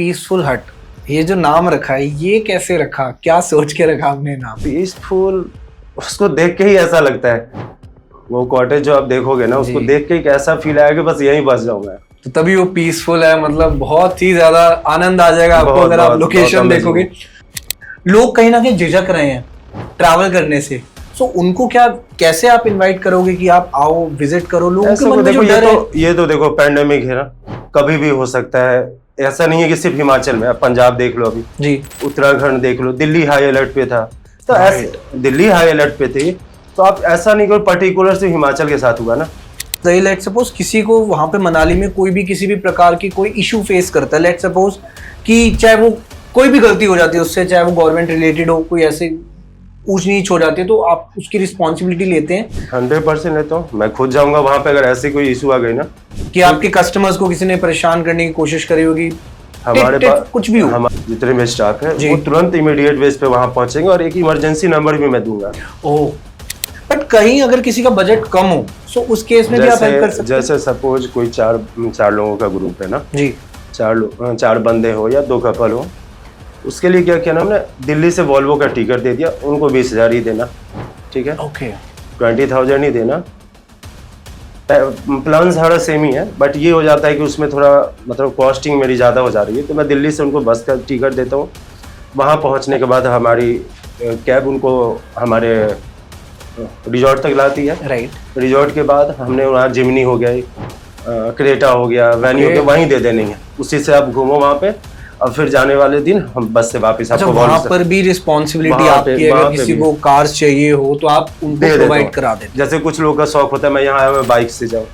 Peaceful हट, ये जो नाम रखा है ये कैसे रखा, क्या सोच के रखा आपने नाम? पीसफुल, उसको देख के ही ऐसा लगता है। वो कॉटेज जो आप देखोगे ना, उसको देख के एक ऐसा फील आया कि बस यहीं बस जाऊंगा। तो तभी वो पीसफुल है, मतलब बहुत ही ज्यादा आनंद आ जाएगा आपको अगर आप लोकेशन देखोगे। लोग कहीं ना कहीं झिझक रहे हैं ट्रैवल करने से, तो उनको क्या, कैसे आप इनवाइट करोगे कि आप आओ विजिट करो? लोगों के मन में जो डर है, ये तो देखो पैंडेमिक है ना, कभी भी हो सकता है। ऐसा नहीं है कि सिर्फ हिमाचल में, पंजाब देख लो अभी जी, उत्तराखंड देख लो, दिल्ली हाई अलर्ट पे था, तो ऐसे दिल्ली हाई अलर्ट पे थी, तो आप ऐसा नहीं कोई पर्टिकुलर से हिमाचल के साथ हुआ ना। तो लेट सपोज किसी को वहां पे मनाली में कोई भी किसी भी प्रकार की कोई इशू फेस करता है, लेट सपोज कि चाहे वो कोई भी गलती हो जाती है उससे, चाहे वो गवर्नमेंट रिलेटेड हो, कोई ऐसे ऊंच नीच हो जाती है, तो आप उसकी रिस्पॉन्सिबिलिटी लेते हैं? 100% लेता हूँ, मैं खुद जाऊंगा वहां पे अगर ऐसी कोई इशू आ गई ना, कि आपके कस्टमर्स को किसी ने परेशान करने की कोशिश करी होगी, हमारे पास कुछ भी हो, हमारे जितने भी स्टाफ है वो तुरंत इमीडिएट बेस पे वहां पहुंचेंगे और एक इमरजेंसी नंबर भी मैं दूंगा। ओह, बट कहीं अगर किसी का बजट कम हो तो उस केस में भी आप हेल्प कर सकते हैं? जैसे सपोज कोई चार लोगों का ग्रुप है ना जी, चार बंदे हो या 2 कपल हो, उसके लिए क्या किया ना हमने, दिल्ली से वॉल्वो का टिकट दे दिया, उनको 20,000 ही देना, ठीक है, ओके, 20,000 ही देना। प्लान सारा सेम ही है, बट ये हो जाता है कि उसमें थोड़ा मतलब कॉस्टिंग मेरी ज़्यादा हो जा रही है, तो मैं दिल्ली से उनको बस का टिकट देता हूँ। वहाँ पहुँचने के बाद हमारी कैब उनको हमारे रिजॉर्ट तक लाती है, राइट। रिजॉर्ट के बाद हमने वहाँ जिमनी हो गया, क्रेटा हो गया, वैन्यू हो गया, वहीं दे देनी है, उसी से आप घूमो वहाँ पे, और फिर जाने वाले दिन हम बस से वापस आपको वहाँ पर भी रिस्पॉन्सिबिलिटी आपकी है, अगर किसी को कार्स चाहिए हो तो आप उनको प्रोवाइड करा देते? जैसे कुछ लोगों का शौक होता है मैं यहाँ आया मैं बाइक से जाऊँ,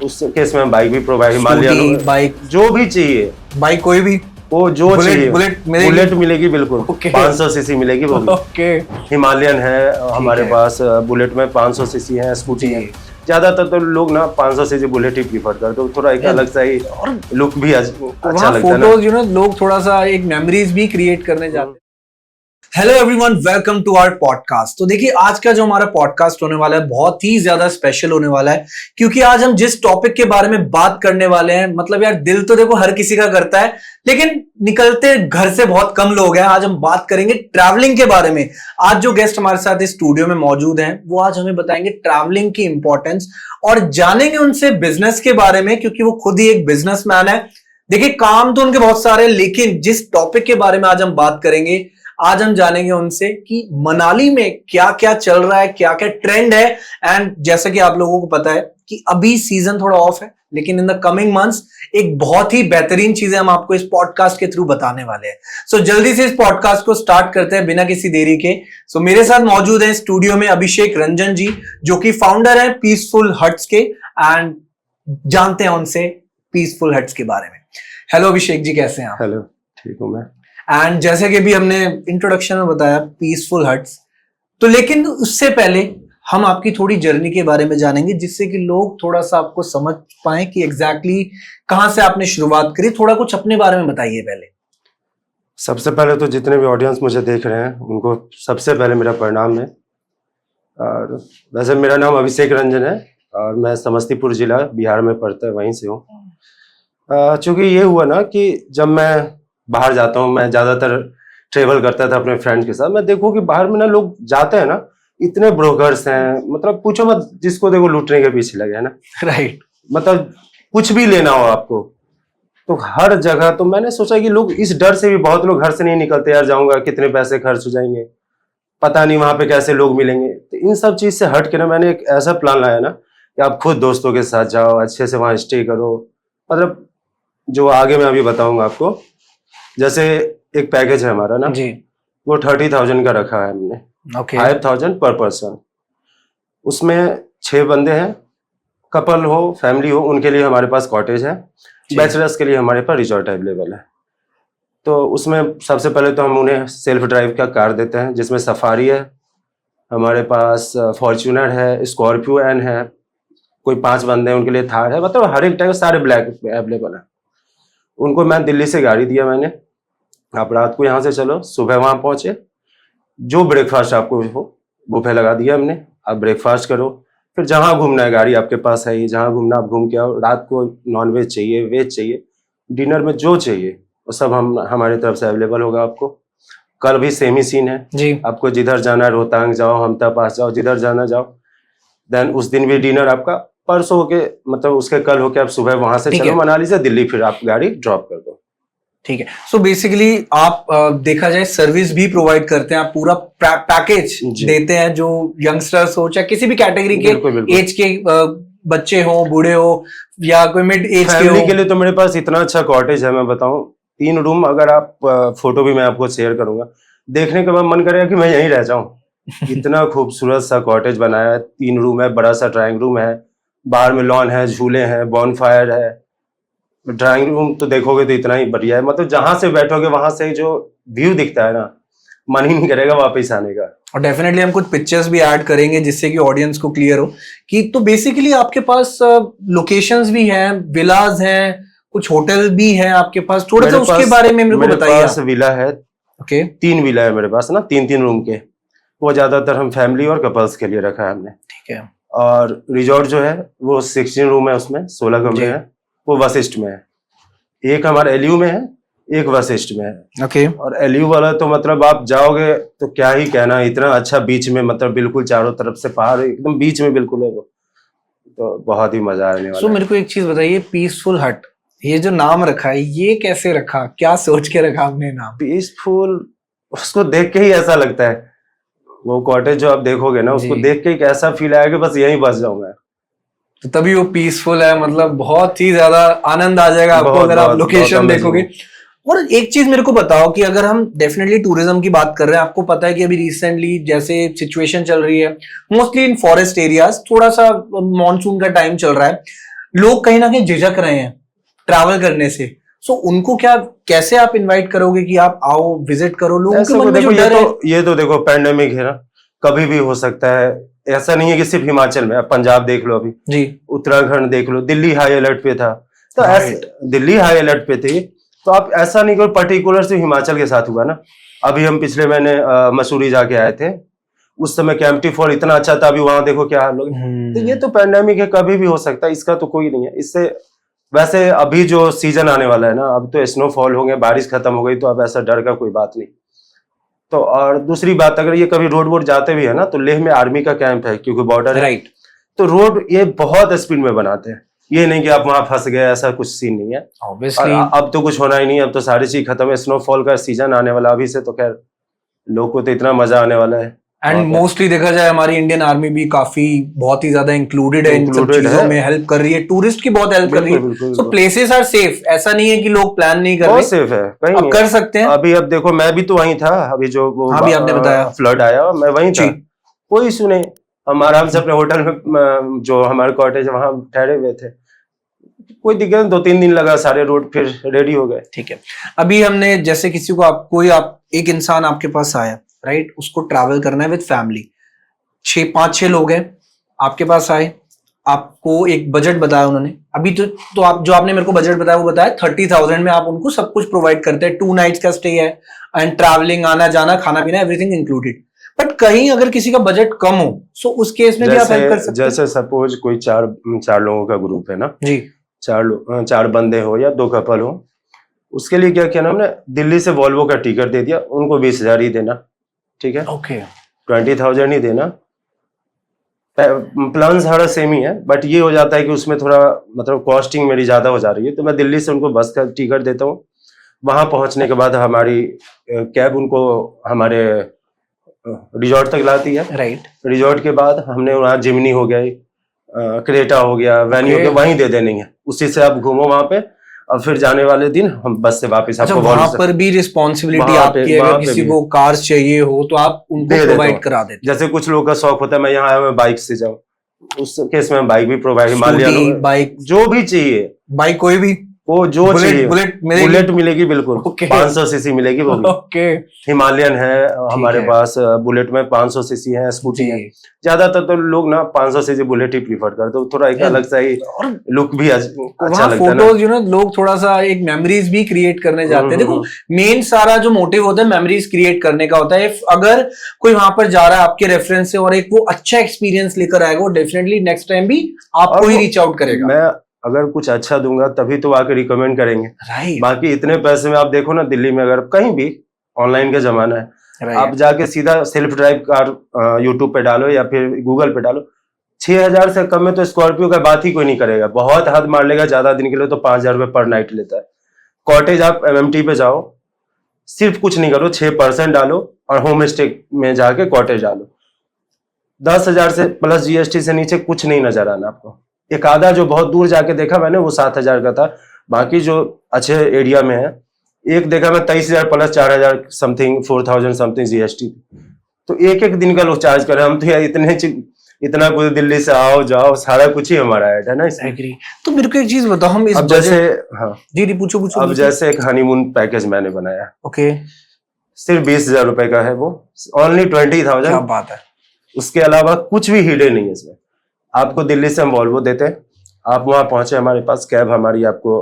उस केस में बाइक भी प्रोवाइड, हिमालयन बाइक जो भी चाहिए, बाइक कोई भी, वो जो चाहिए, बुलेट मिलेगी बिल्कुल, 500 सीसी मिलेगी वो भी। हिमालयन है हमारे पास, बुलेट में 500 सीसी है, स्कूटी है। ज्यादातर तो लोग ना 500 सीसी बुलेट ही प्रीफर करते हो, थोड़ा एक अलग सा ही लुक भी अच्छा लगता है, फोटोज यू नो लोग थोड़ा सा एक मेमोरीज भी क्रिएट करने जाते हैं। Hello everyone, welcome to our podcast. तो देखिए आज का जो हमारा पॉडकास्ट होने वाला है बहुत ही ज्यादा स्पेशल होने वाला है, क्योंकि आज हम जिस टॉपिक के बारे में बात करने वाले हैं, मतलब यार दिल तो देखो हर किसी का करता है, लेकिन निकलते घर से बहुत कम लोग हैं। आज हम बात करेंगे ट्रैवलिंग के बारे में। आज जो गेस्ट हमारे साथ इस स्टूडियो में मौजूद हैं वो आज हमें बताएंगे ट्रैवलिंग की इंपॉर्टेंस, और जानेंगे उनसे बिजनेस के बारे में, क्योंकि वो खुद ही एक बिजनेसमैन है। देखिए काम तो उनके बहुत सारे, लेकिन जिस टॉपिक के बारे में आज हम बात करेंगे, आज हम जानेंगे उनसे कि मनाली में क्या क्या चल रहा है, क्या क्या ट्रेंड है। एंड जैसा कि आप लोगों को पता है कि अभी सीजन थोड़ा ऑफ है, लेकिन इन द कमिंग मंथ्स एक बहुत ही बेहतरीन चीजें हम आपको इस पॉडकास्ट के थ्रू बताने वाले हैं। सो जल्दी से इस पॉडकास्ट को स्टार्ट करते हैं बिना किसी देरी के। सो मेरे साथ मौजूद है स्टूडियो में अभिषेक रंजन जी, जो कि फाउंडर है पीसफुल हट्स के, एंड जानते हैं उनसे पीसफुल हट्स के बारे में। हेलो अभिषेक जी, कैसे हैं आप? हेलो, ठीक हूं मैं। एंड जैसे कि भी हमने इंट्रोडक्शन में बताया पीसफुल हट्स, तो लेकिन उससे पहले हम आपकी थोड़ी जर्नी के बारे में जानेंगे, जिससे कि लोग थोड़ा सा आपको समझ पाए कि एग्जैक्टली कहां से आपने शुरुआत करी। थोड़ा कुछ अपने बारे में बताइए पहले। सबसे पहले तो जितने भी ऑडियंस मुझे देख रहे हैं उनको सबसे पहले मेरा प्रणाम है। और वैसे मेरा नाम अभिषेक रंजन है और मैं समस्तीपुर जिला बिहार में पड़ता है, वहीं से हूँ। चूंकि ये हुआ ना कि जब मैं बाहर जाता हूँ, मैं ज्यादातर ट्रेवल करता था अपने फ्रेंड्स के साथ, मैं देखो कि बाहर में ना लोग जाते हैं ना, इतने ब्रोकर्स हैं, मतलब पूछो मत, जिसको देखो लूटने के पीछे लगे हैं ना, राइट। मतलब कुछ भी लेना हो आपको तो हर जगह, तो मैंने सोचा कि लोग इस डर से भी, बहुत लोग घर से नहीं निकलते, यार जाऊंगा कितने पैसे खर्च हो जाएंगे, पता नहीं वहां पे कैसे लोग मिलेंगे। तो इन सब चीज से हट के ना मैंने एक ऐसा प्लान लाया ना कि आप खुद दोस्तों के साथ जाओ, अच्छे से वहां स्टे करो। मतलब जो आगे मैं अभी बताऊंगा आपको, जैसे एक पैकेज है हमारा ना जी, वो 30,000 का रखा है हमने, 5,000 पर पर्सन। उसमें 6 बंदे हैं, कपल हो फैमिली हो उनके लिए हमारे पास कॉटेज है, बैचलर्स के लिए हमारे पास रिजॉर्ट अवेलेबल है। तो उसमें सबसे पहले तो हम उन्हें सेल्फ ड्राइव का कार देते हैं, जिसमें सफारी है हमारे पास, फॉर्च्यूनर है, स्कॉर्पियो एन है, कोई 5 बंदे हैं उनके लिए थार है, मतलब हर एक टाइप सारे ब्लैक अवेलेबल है। उनको मैं दिल्ली से गाड़ी दिया मैंने, आप रात को यहाँ से चलो, सुबह वहाँ पहुँचे, जो ब्रेकफास्ट आपको हो बुफे लगा दिया हमने, आप ब्रेकफास्ट करो, फिर जहाँ घूमना है गाड़ी आपके पास है ही, जहाँ घूमना आप घूम के आओ। रात को नॉन वेज चाहिए, वेज चाहिए, डिनर में जो चाहिए वो सब हमारी तरफ से अवेलेबल होगा आपको। कल भी सेम ही सीन है जी। आपको जिधर जाना है, रोहतांग जाओ, हमता पास जाओ, जिधर जाना जाओ। देन उस दिन भी डिनर आपका परसों होके, मतलब उसके कल होके आप सुबह वहां से चलो मनाली से दिल्ली, फिर आप गाड़ी ड्रॉप कर दो। ठीक है। सो बेसिकली आप देखा जाए सर्विस भी प्रोवाइड करते हैं, आप पूरा पैकेज देते हैं जो यंगस्टर्स हो, चाहे किसी भी कैटेगरी के एज के बच्चे हो, बूढ़े हो, या कोई मिड एज के हो। फैमिली के लिए तो मेरे पास इतना अच्छा कॉटेज है, मैं बताऊं 3 रूम, अगर आप फोटो भी मैं आपको शेयर करूंगा, देखने के बाद मन करेगा कि मैं यहीं रह जाऊं। इतना खूबसूरत सा कॉटेज बनाया है, 3 रूम है, बड़ा सा ड्राइंग रूम है, बाहर में लॉन है, झूले हैं, बॉनफायर है। ड्राइंग रूम तो देखोगे तो इतना ही बढ़िया है, मतलब जहां से बैठोगे वहां से जो व्यू दिखता है ना, मन ही नहीं करेगा वापस आने का। और डेफिनेटली हम कुछ पिक्चर्स भी ऐड करेंगे जिससे कि ऑडियंस को क्लियर हो कि, तो बेसिकली आपके पास लोकेशंस भी हैं, विलाज हैं, कुछ होटल भी है आपके पास, थोड़ा सा उसके बारे में मेरे को बताइए। मेरे पास विला है, ओके 3 विला है मेरे पास ना, 3-3 रूम के। वो ज्यादातर हम फैमिली और कपल्स के लिए रखा है हमने। ठीक है। और रिजॉर्ट जो है वो 16 रूम है, उसमें 16 कमरे हैं, वो वशिष्ठ में है। एक हमारा एलयू में है, एक वशिष्ठ में है। ओके। और एलयू वाला तो मतलब आप जाओगे तो क्या ही कहना, इतना अच्छा बीच में, मतलब बिल्कुल चारों तरफ से पहाड़ एकदम बीच में बिल्कुल है वो, तो बहुत ही मजा आने वाला है। मेरे को एक चीज बताइए, पीसफुल हट, ये जो नाम रखा है ये कैसे रखा, क्या सोच के रखा आपने नाम? पीसफुल, उसको देख के ही ऐसा लगता है, वो कॉटेज जो आप देखोगे ना, उसको देख के एक ऐसा फील आएगा बस यहीं बस जाऊंगा, तो तभी वो पीसफुल है, मतलब बहुत ही ज्यादा आनंद आ जाएगा आपको अगर आप लोकेशन देखोगे। और एक चीज मेरे को बताओ कि अगर हम डेफिनेटली टूरिज्म की बात कर रहे हैं, आपको पता है कि अभी रिसेंटली जैसे सिचुएशन चल रही है मोस्टली इन फॉरेस्ट एरियाज, थोड़ा सा मॉनसून का टाइम चल रहा है, लोग कहीं ना कहीं झिझक रहे हैं ट्रैवल करने से। सो उनको क्या, कैसे आप इनवाइट करोगे कि आप आओ विजिट करो? लोगों के मन में जो डर है, ये तो देखो पैंडेमिक है ना, कभी भी हो सकता है, ऐसा नहीं है कि सिर्फ हिमाचल में, पंजाब देख लो अभी जी, उत्तराखंड देख लो, दिल्ली हाई अलर्ट पे था, तो ऐसे दिल्ली हाई अलर्ट पे थी, तो आप ऐसा नहीं करो पर्टिकुलर से हिमाचल के साथ हुआ ना। अभी हम पिछले महीने मसूरी जाके आए थे, उस समय कैंपटी फॉल इतना अच्छा था, अभी वहां देखो क्या हाल हो गया। तो ये तो पैंडेमिक है, कभी भी हो सकता है, इसका तो कोई नहीं है। इससे वैसे अभी जो सीजन आने वाला है ना, अब तो स्नोफॉल हो गए, बारिश खत्म हो गई, तो अब ऐसा डर का कोई बात नहीं। तो और दूसरी बात, अगर ये कभी रोड वोड जाते भी है ना, तो लेह में आर्मी का कैंप है, क्योंकि बॉर्डर है, राइट, तो रोड ये बहुत स्पीड में बनाते हैं, ये नहीं कि आप वहां फंस गए, ऐसा कुछ सीन नहीं है। ऑब्वियसली अब तो कुछ होना ही नहीं है, अब तो सारी चीज खत्म है, स्नोफॉल का सीजन आने वाला अभी से, तो खैर लोग को तो इतना मजा आने वाला है। एंड मोस्टली देखा जाए हमारी इंडियन आर्मी भी काफी बहुत ही ज्यादा इंक्लूडेड है इन सब चीजों में, हेल्प कर रही है, टूरिस्ट की बहुत हेल्प कर रही है। सो प्लेसेस आर सेफ, ऐसा नहीं है कि लोग प्लान नहीं कर रहे, बहुत सेफ है, कहीं अब कर सकते हैं। अभी अब देखो मैं भी तो वहीं था, अभी जो वो भी आपने बताया फ्लड आया, मैं वहीं था, कोई इशू नहीं, हम आराम से अपने होटल में, जो हमारे कॉटेज वहां ठहरे हुए थे, कोई दिक्कत, 2-3 दिन लगा, सारे रोड फिर रेडी हो गए। ठीक है। अभी हमने जैसे किसी को आप एक इंसान आपके पास आया, राइट, उसको ट्रैवल करना है विद फैमिली, 5-6 लोग हैं आपके पास आए, आपको एक बजट बताया उन्होंने, अभी तो आप जो आपने मेरे को बजट बताया वो बताया 30,000 में आप उनको सब कुछ प्रोवाइड करते हैं, 2 नाइट्स का स्टे है एंड ट्रैवलिंग, आना जाना, खाना पीना, एवरीथिंग इंक्लूडेड। बट कहीं अगर किसी का बजट कम हो, सो उस केस में भी आप हेल्प कर सकते हैं। जैसे सपोज कोई 4 लोगों का ग्रुप है ना जी, 4 बंदे हो या 2 कपल हो, उसके लिए क्या किया ना हमने, दिल्ली से वॉल्वो का टिकट दे दिया उनको, 20,000 ही देना, ठीक है, ओके, 20,000 ही देना। प्लान सारा सेम ही है, बट ये हो जाता है कि उसमें थोड़ा मतलब कॉस्टिंग मेरी ज्यादा हो जा रही है, तो मैं दिल्ली से उनको बस का टिकट देता हूँ, वहां पहुंचने के बाद हमारी कैब उनको हमारे रिजॉर्ट तक लाती है, राइट, रिजॉर्ट के बाद हमने वहाँ जिमनी हो गया, क्रेटा हो गया, वैनी हो गया, वहीं दे देनी है, उसी से आप घूमो वहां पे, और फिर जाने वाले दिन हम बस से वापस आपको वहां पर भी रिस्पॉन्सिबिलिटी आपकी है, अगर किसी को कार्स चाहिए हो तो आप उनको प्रोवाइड करा देते। जैसे कुछ लोगों का शौक होता है मैं यहाँ आया मैं बाइक से जाऊँ, उस केस में बाइक भी प्रोवाइड, हिमालयन बाइक जो भी चाहिए, बाइक कोई भी, वो जो चाहिए, बुलेट मिलेगी बिल्कुल, 500 सीसी मिलेगी वो भी, ओके, हिमालयन है हमारे पास, बुलेट में 500 सीसी है, स्कूटी है, ज्यादातर तो लोग ना 500 सीसी बुलेट ही प्रीफर करते हैं, थोड़ा एक अलग सा ही लुक भी अच्छा लगता है, फोटोज यू नो, लोग थोड़ा सा एक मेमोरीज भी क्रिएट करने जाते हैं। देखो मेन सारा जो मोटिव होता है मेमोरीज क्रिएट करने का होता है, अगर कोई वहां पर जा रहा है आपके रेफरेंस से और एक वो अच्छा एक्सपीरियंस लेकर आएगा, वो डेफिनेटली नेक्स्ट टाइम भी आपको ही रीच आउट करेगा। मैं अगर कुछ अच्छा दूंगा तभी तो आके रिकमेंड करेंगे। राइट बाकी इतने पैसे में आप देखो ना, दिल्ली में अगर कहीं भी, ऑनलाइन का जमाना है, आप राइट जाके सीधा सेल्फ ड्राइव कार यूट्यूब पे डालो या फिर गूगल पे डालो, 6,000 से कम में तो स्कॉर्पियो का बात ही कोई नहीं करेगा। बहुत हद मार लेगा ज्यादा दिन के लिए तो 5,000 रुपये पर नाइट लेता है। कॉटेज आप MMT पे जाओ, सिर्फ कुछ नहीं करो, 6% डालो और होम स्टे में जाके कॉटेज डालो, 10,000 से प्लस GST से नीचे कुछ नहीं नजर आना आपको। एक आधा जो बहुत दूर जाके देखा मैंने वो 7,000 का था, बाकी जो अच्छे एरिया में है एक देखा मैं 23,000 प्लस 4,000 समथिंग, 4,000 समथिंग GST। तो एक एक दिन का लोग चार्ज कर रहे हैं। हम तो यार इतना कुछ दिल्ली से आओ जाओ सारा कुछ ही हमारा है ना इसमें। एग्री। तो मेरे को एक चीज बताओ, हम इस अब जैसे हाँ जी जी पूछो पूछो। अब जैसे एक हनीमून पैकेज मैंने बनाया, ओके, सिर्फ 20,000 रुपए का है वो, ओनली 20,000। क्या बात है। उसके अलावा कुछ भी हिडन नहीं है इसमें। आपको दिल्ली से हम वॉल्वो देते हैं, आप वहां पहुंचे, हमारे पास कैब हमारी आपको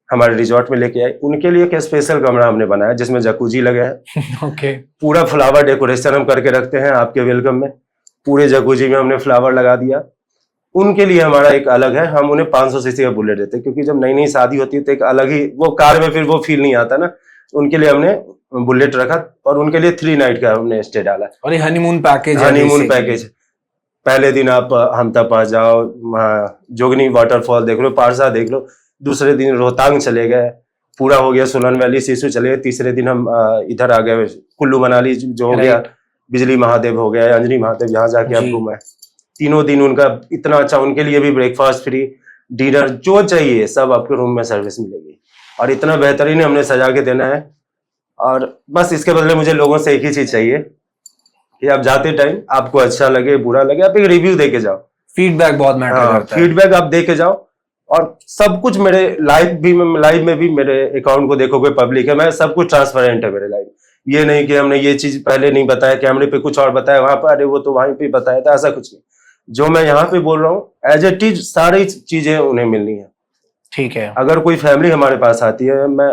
हमारे रिजॉर्ट में लेके आई, उनके लिए एक स्पेशल कमरा हमने बनाया जिसमें जकूजी लगे हैं। ओके, पूरा फ्लावर डेकोरेशन हम करके रखते हैं आपके वेलकम में, पूरे जकूजी में हमने फ्लावर लगा दिया। उनके लिए हमारा एक अलग है, हम उन्हें 500 सीसी का बुलेट देते हैं, क्योंकि जब नई नई शादी होती है तो एक अलग ही वो कार में फिर वो फील नहीं आता ना, उनके लिए हमने बुलेट रखा और उनके लिए 3 नाइट का हमने स्टे डाला। और ये हनीमून पैकेज है। हनीमून पैकेज, पहले दिन आप हमता पास जाओ, जोगनी वाटरफॉल देख लो, पारसा देख लो, दूसरे दिन रोहतांग चले गए, पूरा हो गया, सोलन वैली सिसु चले गए, तीसरे दिन हम इधर आ गए कुल्लू मनाली जो हो गया, बिजली महादेव हो गया, अंजनी महादेव, यहाँ जाके आप घूमे। तीनों दिन उनका इतना अच्छा, उनके लिए भी ब्रेकफास्ट फ्री, डिनर जो चाहिए सब आपके रूम में सर्विस मिलेगी, और इतना बेहतरीन हमने सजा के देना है। और बस इसके बदले मुझे लोगों से एक ही चीज चाहिए कि आप जाते टाइम आपको अच्छा लगे बुरा लगे, आप एक रिव्यू दे के जाओ। फीडबैक बहुत मैटर करता है। फीडबैक आप दे के जाओ, और सब कुछ मेरे लाइव में भी मेरे अकाउंट को देखोगे पब्लिक है, मैं सब कुछ ट्रांसपेरेंट है मेरे लाइव। ये नहीं कि हमने ये चीज पहले नहीं बताया, कैमरे पे कुछ और बताया, वहां पर अरे वो तो वहीं पे बताया था, ऐसा कुछ नहीं। जो मैं यहाँ पे बोल रहा हूँ एज इट इज सारी चीजें उन्हें मिलनी है। ठीक है। अगर कोई फैमिली हमारे पास आती है, मैं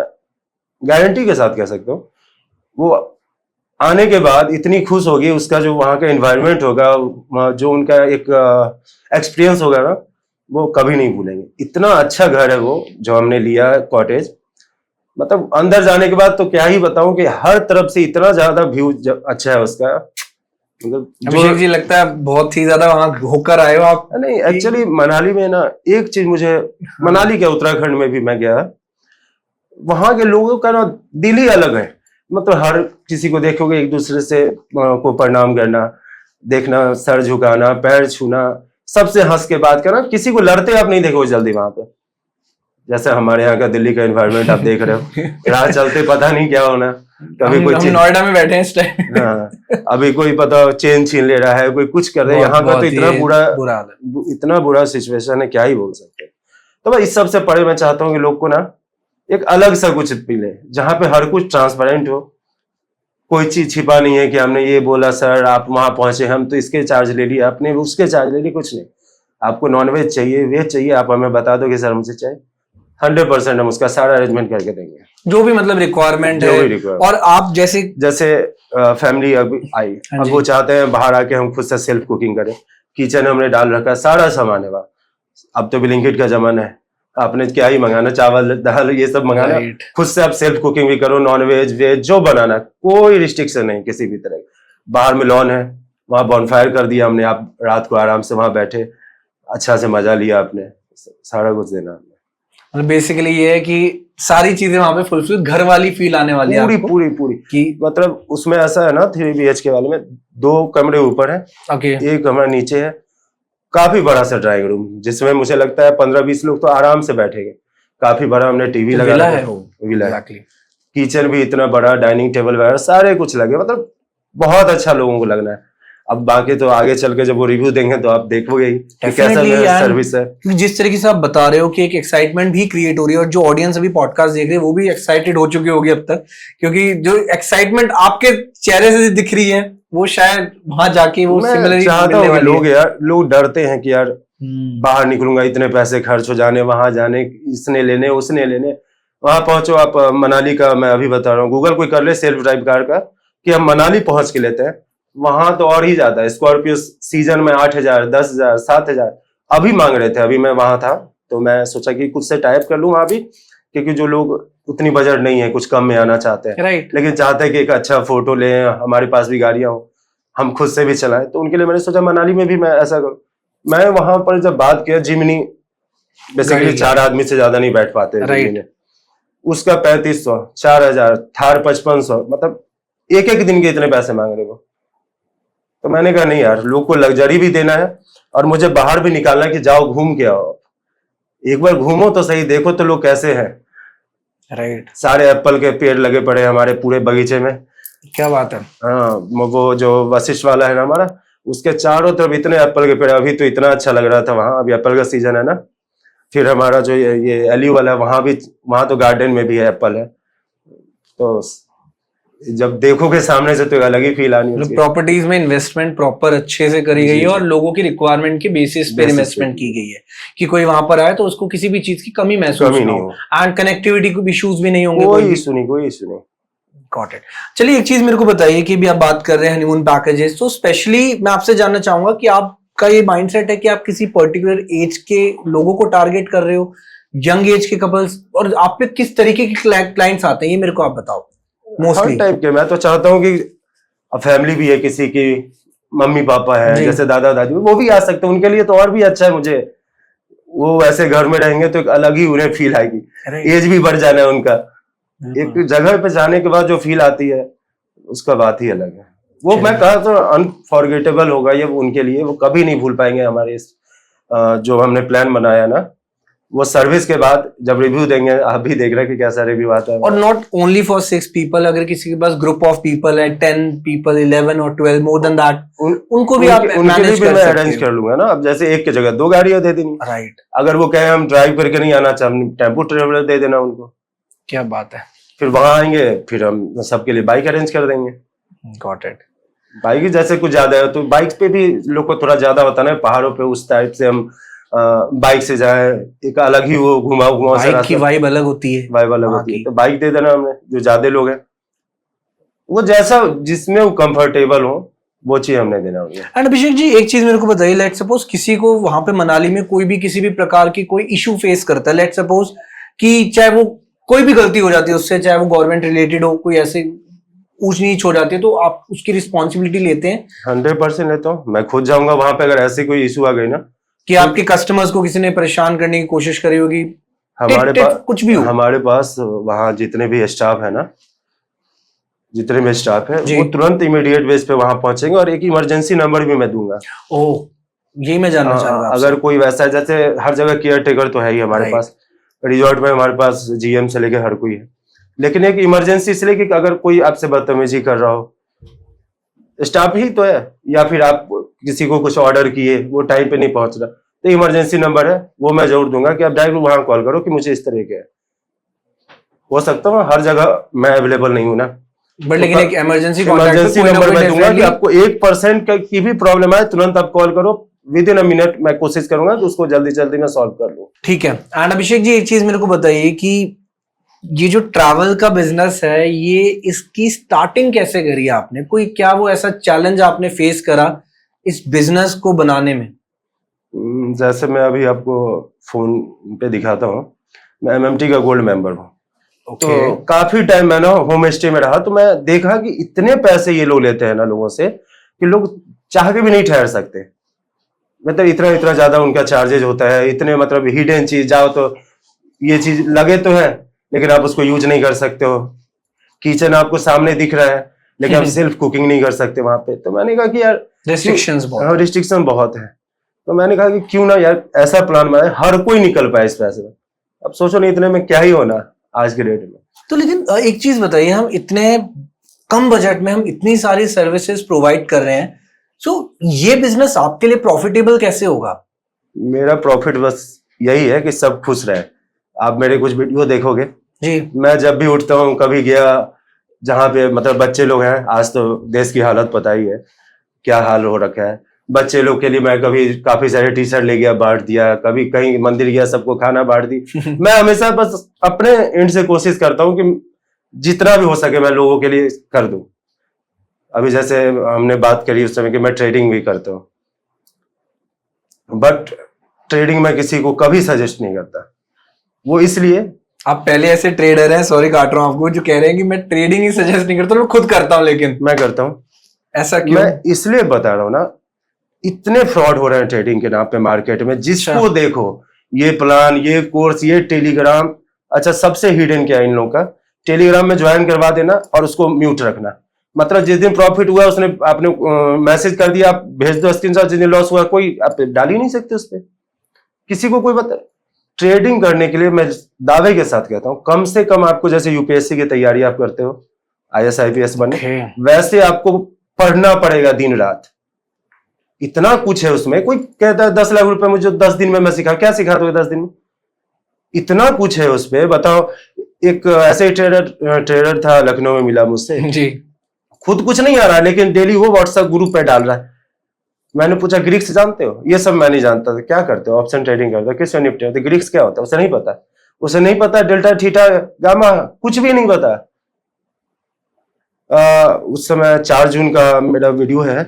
गारंटी के साथ कह सकता हूँ, वो आने के बाद इतनी खुश होगी, उसका जो वहाँ का एनवायरनमेंट होगा, जो उनका एक एक्सपीरियंस होगा ना, वो कभी नहीं भूलेंगे। इतना अच्छा घर है वो जो हमने लिया है कॉटेज, मतलब अंदर जाने के बाद तो क्या ही बताऊं कि हर तरफ से इतना ज्यादा व्यू अच्छा है उसका। मतलब अभिषेक जी लगता है बहुत ही ज्यादा वहां होकर आए हो आप। नहीं, एक्चुअली मनाली में ना एक चीज मुझे, मनाली के उत्तराखंड में भी मैं गया, वहां के लोगों का ना दिल ही अलग है। मतलब हर किसी को देखोगे एक दूसरे से को प्रणाम करना, देखना, सर झुकाना, पैर छूना, सबसे हंस के बात करना, किसी को लड़ते आप नहीं देखोगे जल्दी वहां पे। जैसे हमारे यहाँ का दिल्ली का एनवायरनमेंट आप देख रहे हो, राह चलते पता नहीं क्या होना, कभी कोई हम नोएडा में बैठे हैं इस टाइम। हाँ, अभी कोई पता चेन छीन ले रहा है, कोई कुछ कर रहा है, यहाँ का तो इतना बुरा सिचुएशन है, क्या ही बोल सकते हैं। तो मैं इस सबसे परे मैं चाहता हूँ कि लोग को ना एक अलग सा कुछ मिले, जहाँ पे हर कुछ ट्रांसपेरेंट हो, कोई चीज छिपा नहीं है कि हमने ये बोला सर आप वहां पहुंचे हम तो इसके चार्ज ले लिए, आपने उसके चार्ज ले लिए, कुछ नहीं। आपको नॉनवेज चाहिए, वेज चाहिए, आप हमें बता दो कि सर हमसे चाहिए, 100% हम उसका सारा अरेंजमेंट करके देंगे, जो भी मतलब रिक्वायरमेंट है। और आप जैसे फैमिली अब आई, अब वो चाहते हैं बाहर आके हम खुद से सेल्फ कुकिंग करें, किचन हमने डाल रखा, सारा सामान है वहाँ। अब तो ब्लिंकिट का जमाना है, आपने क्या ही मंगाना, चावल दाल ये सब मंगाना, खुद से आप सेल्फ कुकिंग भी करो, नॉन वेज वेज जो बनाना, कोई रिस्ट्रिक्शन नहीं किसी भी तरह। बाहर में लॉन है, वहां बॉनफायर कर दिया हमने, आप रात को आराम से वहां बैठे, अच्छा से मजा लिया आपने, सारा कुछ देना हमने। मतलब बेसिकली ये है कि सारी चीजें वहां पे फुलफिल घर वाली फील आने वाली है पूरी कि मतलब उसमें ऐसा है ना 3 BHK वाले में 2 कमरे ऊपर है, एक कमरा नीचे है, काफी बड़ा सा ड्राइंग रूम जिसमें मुझे लगता है 15-20 लोग तो आराम से बैठेंगे, काफी बड़ा हमने टीवी लगा है, किचन भी इतना बड़ा, डाइनिंग टेबल वगैरह सारे कुछ लगे, मतलब बहुत अच्छा लोगों को लगना है। अब बाकी तो आगे चल के जब वो रिव्यू देंगे तो आप देखोगे ही कि कैसा सर्विस है। जिस तरीके से आप बता रहे हो कि एक एक्साइटमेंट भी क्रिएट हो रही है, और जो ऑडियंस अभी पॉडकास्ट देख रहे हैं वो भी एक्साइटेड हो चुकी होगी अब तक, क्योंकि जो एक्साइटमेंट आपके चेहरे से दिख रही है वो शायद वहां जाके वो सिमिलरली चाहता हूं। लोग डरते हैं कि यार बाहर निकलूंगा, इतने पैसे खर्च हो जाने, वहां जाने, इसने लेने उसने लेने, वहां पहुंचो आप। मनाली का मैं अभी बता रहा हूँ, गूगल कोई कर ले सेल्फ ड्राइव कार का कि हम मनाली पहुंच के लेते हैं, वहां तो और ही ज्यादा है। स्कॉर्पियो सीजन में 8,000, 10,000, 7,000 अभी मांग रहे थे, अभी मैं वहां था तो मैं सोचा कि कुछ से टाइप कर लूं वहां भी, क्योंकि जो लोग उतनी बजट नहीं है, कुछ कम में आना चाहते हैं, राइट। लेकिन चाहते हैं कि एक अच्छा फोटो लें, हमारे पास भी गाड़ियां हो, हम खुद से भी चलाएं, तो उनके लिए मैंने सोचा मनाली में भी मैं ऐसा करूं। मैं वहां पर जब बात किया, जिमनी बेसिकली 4 आदमी से ज्यादा नहीं बैठ पाते जिमनी में, उसका 3500, 4000, थार 5500, मतलब एक एक दिन के इतने पैसे मांग रहे वो। तो मैंने कहा नहीं यार, लोग को लग्जरी भी देना है और मुझे बाहर भी निकालना है कि जाओ घूम के आओ, एक बार घूमो तो सही, देखो तो लोग कैसे हैं। राइट। सारे एप्पल के पेड़ लगे पड़े हैं हमारे पूरे बगीचे में। क्या बात है। हाँ, वो जो वशिष्ठ वाला है ना हमारा, उसके चारों तरफ इतने एप्पल के पेड़, अभी तो इतना अच्छा लग रहा था वहां, अभी एप्पल का सीजन है ना। फिर हमारा जो ये एलियो वाला है, वहां भी, वहां तो गार्डन में भी है एप्पल है, तो जब देखोगे सामने से तो एक अलग ही फील आनी मतलब चाहिए। प्रॉपर्टीज में इन्वेस्टमेंट प्रॉपर अच्छे से करी गई है और लोगों की रिक्वायरमेंट के बेसिस पे इन्वेस्टमेंट की गई है कि कोई वहां पर आए तो उसको किसी भी चीज की कमी महसूस ना हो, एंड कनेक्टिविटी को इश्यूज भी नहीं होंगे, कोई इशू नहीं, कोई इशू नहीं। Got it. चलिए एक चीज मेरे को बताइए कि भी आप बात कर रहे हैं हनीमून पैकेजेस, तो स्पेशली मैं आपसे जानना चाहूंगा कि आपका ये माइंडसेट है कि आप किसी पर्टिकुलर एज के लोगों को टारगेट कर रहे हो, यंग एज के कपल्स, और आप पे किस तरीके के क्लाइंट्स आते हैं ये मेरे को आप बताओ। मोस्टली हर टाइप के। मैं तो चाहता हूँ कि फैमिली भी है, किसी की मम्मी पापा है, जैसे दादा दादी, वो भी आ सकते हैं, उनके लिए तो और भी अच्छा है। मुझे वो ऐसे घर में रहेंगे तो एक अलग ही उन्हें फील आएगी, एज भी बढ़ जाना है उनका, एक जगह पे जाने के बाद जो फील आती है उसका बात ही अलग है। वो मैं कहा तो अनफॉरगेटेबल होगा ये उनके लिए, वो कभी नहीं भूल पाएंगे हमारे इस जो हमने प्लान बनाया ना। वो सर्विस के बाद जब रिव्यू देंगे, आप भी देख रहे हैं कि कैसा रिव्यू आता है। और नॉट ओनली फॉर 6 पीपल, अगर किसी के पास ग्रुप ऑफ पीपल है, 10 पीपल, 11 और 12, मोर देन दैट, उनको भी आप मैनेज कर सकते हो। अरेंज कर लूंगा ना। अब जैसे एक की जगह 2 गाड़ियां दे देनी, राइट। अगर वो कहे हम ड्राइव करके नहीं आना चाहते, टेम्पो ट्रेवलर दे देना उनको। क्या बात है। फिर वहां आएंगे, फिर हम सबके लिए बाइक अरेंज कर देंगे। Got it. बाइक जैसे कुछ ज्यादा है तो बाइक पे भी लोग को थोड़ा ज्यादा होता है ना, पहाड़ों पे उस टाइप से हम बाइक से जाए, एक अलग ही वो घुमाओ बाइक की वाइब अलग होती है, वाइब अलग होती है। तो बाइक दे देना हमने, जो ज्यादा लोग हैं वो जैसा जिसमें वो कंफर्टेबल हो वो चीज हमने देना होगा। एंड अभिषेक जी एक चीज मेरे को बताइए, लेट सपोज किसी को वहां पे मनाली में कोई भी किसी भी प्रकार की कोई इशू फेस करता है, लेट सपोज कि चाहे वो कोई भी गलती हो जाती है उससे, चाहे वो गवर्नमेंट रिलेटेड हो, कोई ऐसे ऊंच नीच हो जाती है, तो आप उसकी रिस्पॉन्सिबिलिटी लेते हैं? 100% लेता हूँ, मैं खुद जाऊंगा वहां पे अगर ऐसी कोई इशू आ गई ना, कि आपके कस्टमर्स को किसी ने परेशान करने की कोशिश करी होगी, हमारे पास कुछ भी हो, हमारे पास वहां जितने भी स्टाफ है ना, जितने भी स्टाफ है वो तुरंत इमीडिएट बेस पे वहां पहुंचेंगे, और एक इमरजेंसी नंबर भी मैं दूंगा। ओह, यही मैं जानना चाह रहा था। अगर कोई वैसा, जैसे हर जगह केयर टेकर तो है ही हमारे पास, रिजॉर्ट में हमारे पास जीएम से लेके हर कोई है, लेकिन एक इमरजेंसी इसलिए कि अगर कोई आपसे बदतमीजी कर रहा हो, स्टाफ ही तो है, या फिर आप किसी को कुछ ऑर्डर किए वो टाइम पे नहीं पहुंच रहा, तो इमरजेंसी नंबर है वो मैं जरूर दूंगा कि आप डायरेक्ट वहां कॉल करो कि मुझे इस तरह के है। हो सकता है हर जगह मैं अवेलेबल नहीं हूं ना, बट लेकिन एक इमरजेंसी नंबर मैं दूंगा कि आपको 1% की भी प्रॉब्लम आए तुरंत आप कॉल करो, विद इन अ मिनट मैं कोशिश करूंगा कि उसको जल्दी जल्दी मैं सॉल्व कर लूं। ठीक है। एंड अभिषेक जी एक चीज मेरे को बताइए कि ये जो ट्रैवल का बिजनेस है, ये इसकी स्टार्टिंग कैसे करी आपने? कोई क्या वो ऐसा चैलेंज आपने फेस करा इस बिजनेस को बनाने में? जैसे मैं अभी आपको फोन पे दिखाता हूँ, मैं MMT का गोल्ड मेंबर हूँ। तो काफी टाइम मैं ना होम स्टे में रहा, तो मैं देखा कि इतने पैसे ये लोग लेते हैं ना लोगों से कि लोग चाह के भी नहीं ठहर सकते। मतलब इतना इतना ज्यादा उनका चार्जेज होता है, इतने मतलब हिडन चीज, जाओ तो ये चीज लगे तो है लेकिन आप उसको यूज नहीं कर सकते हो। किचन आपको सामने दिख रहा है लेकिन आप सेल्फ कुकिंग नहीं कर सकते वहां पे। तो मैंने कहा कि यार रिस्ट्रिक्शन बहुत है। तो मैंने कहा कि क्यों ना यार ऐसा प्लान बनाए, हर कोई निकल पाए इस पैसे में। अब सोचो नहीं इतने में क्या ही होना आज के डेट में। तो लेकिन एक चीज बताइए, हम इतने कम बजट में हम इतनी सारी सर्विसेज प्रोवाइड कर रहे हैं, सो ये बिजनेस आपके लिए प्रॉफिटेबल कैसे होगा? मेरा प्रॉफिट बस यही है कि सब खुश रहे। आप मेरे कुछ वीडियो देखोगे जी, मैं जब भी उठता हूँ, कभी गया जहाँ पे मतलब बच्चे लोग हैं, आज तो देश की हालत पता ही है क्या हाल हो रखा है। बच्चे लोग के लिए मैं कभी काफी सारे टी शर्ट ले गया बांट दिया, कभी कहीं मंदिर गया सबको खाना बांट दी। मैं हमेशा बस अपने एंड से कोशिश करता हूँ कि जितना भी हो सके मैं लोगों के लिए कर दूं। अभी जैसे हमने बात करी उस समय कि मैं ट्रेडिंग भी करता हूँ, बट ट्रेडिंग मैं किसी को कभी सजेस्ट नहीं करता। वो इसलिए, आप पहले ऐसे ट्रेडर हैं, सॉरी काट रहा हूँ आपको, जो कह रहे हैं कि मैं ट्रेडिंग ही सजेस्ट नहीं करता, मैं खुद करता हूँ, लेकिन मैं करता हूँ। ऐसा क्यों? मैं इसलिए बता रहा हूँ ना, इतने फ्रॉड हो रहे हैं ट्रेडिंग के नाम पे मार्केट में, जिसको देखो ये प्लान, ये कोर्स, ये टेलीग्राम। अच्छा, सबसे हिडन क्या है इन लोगों का, टेलीग्राम में ज्वाइन करवा देना और उसको म्यूट रखना। मतलब जिस दिन प्रॉफिट हुआ उसने आपने मैसेज कर दिया, आप भेज दो स्क्रीनशॉट, जिस दिन लॉस हुआ कोई आप डाल ही नहीं सकते उस पर, किसी को कोई बता। ट्रेडिंग करने के लिए मैं दावे के साथ कहता हूँ, कम से कम आपको, जैसे यूपीएससी की तैयारी आप करते हो, आईएएस आईपीएस बने, वैसे आपको पढ़ना पड़ेगा दिन रात। इतना कुछ है उसमें। कोई कहता है 10 लाख रुपए मुझे 10 दिन में मैं सिखा, क्या सिखा दोगे 10 दिन में? इतना कुछ है उसमें, बताओ। एक ऐसे ट्रेडर था, लखनऊ में मिला मुझसे जी, खुद कुछ नहीं आ रहा है, लेकिन डेली वो व्हाट्सएप ग्रुप पे डाल रहा है। मैंने पूछा ग्रीक्स जानते हो? ये सब मैं नहीं जानता था। क्या करते हो? ऑप्शन ट्रेडिंग करते हो? किस निफ्टी होते? ग्रीक्स क्या होता है? उसे नहीं पता। उसे नहीं पता डेल्टा, थीटा, गामा, कुछ भी नहीं पता। उस समय 4 जून का मेरा वीडियो है,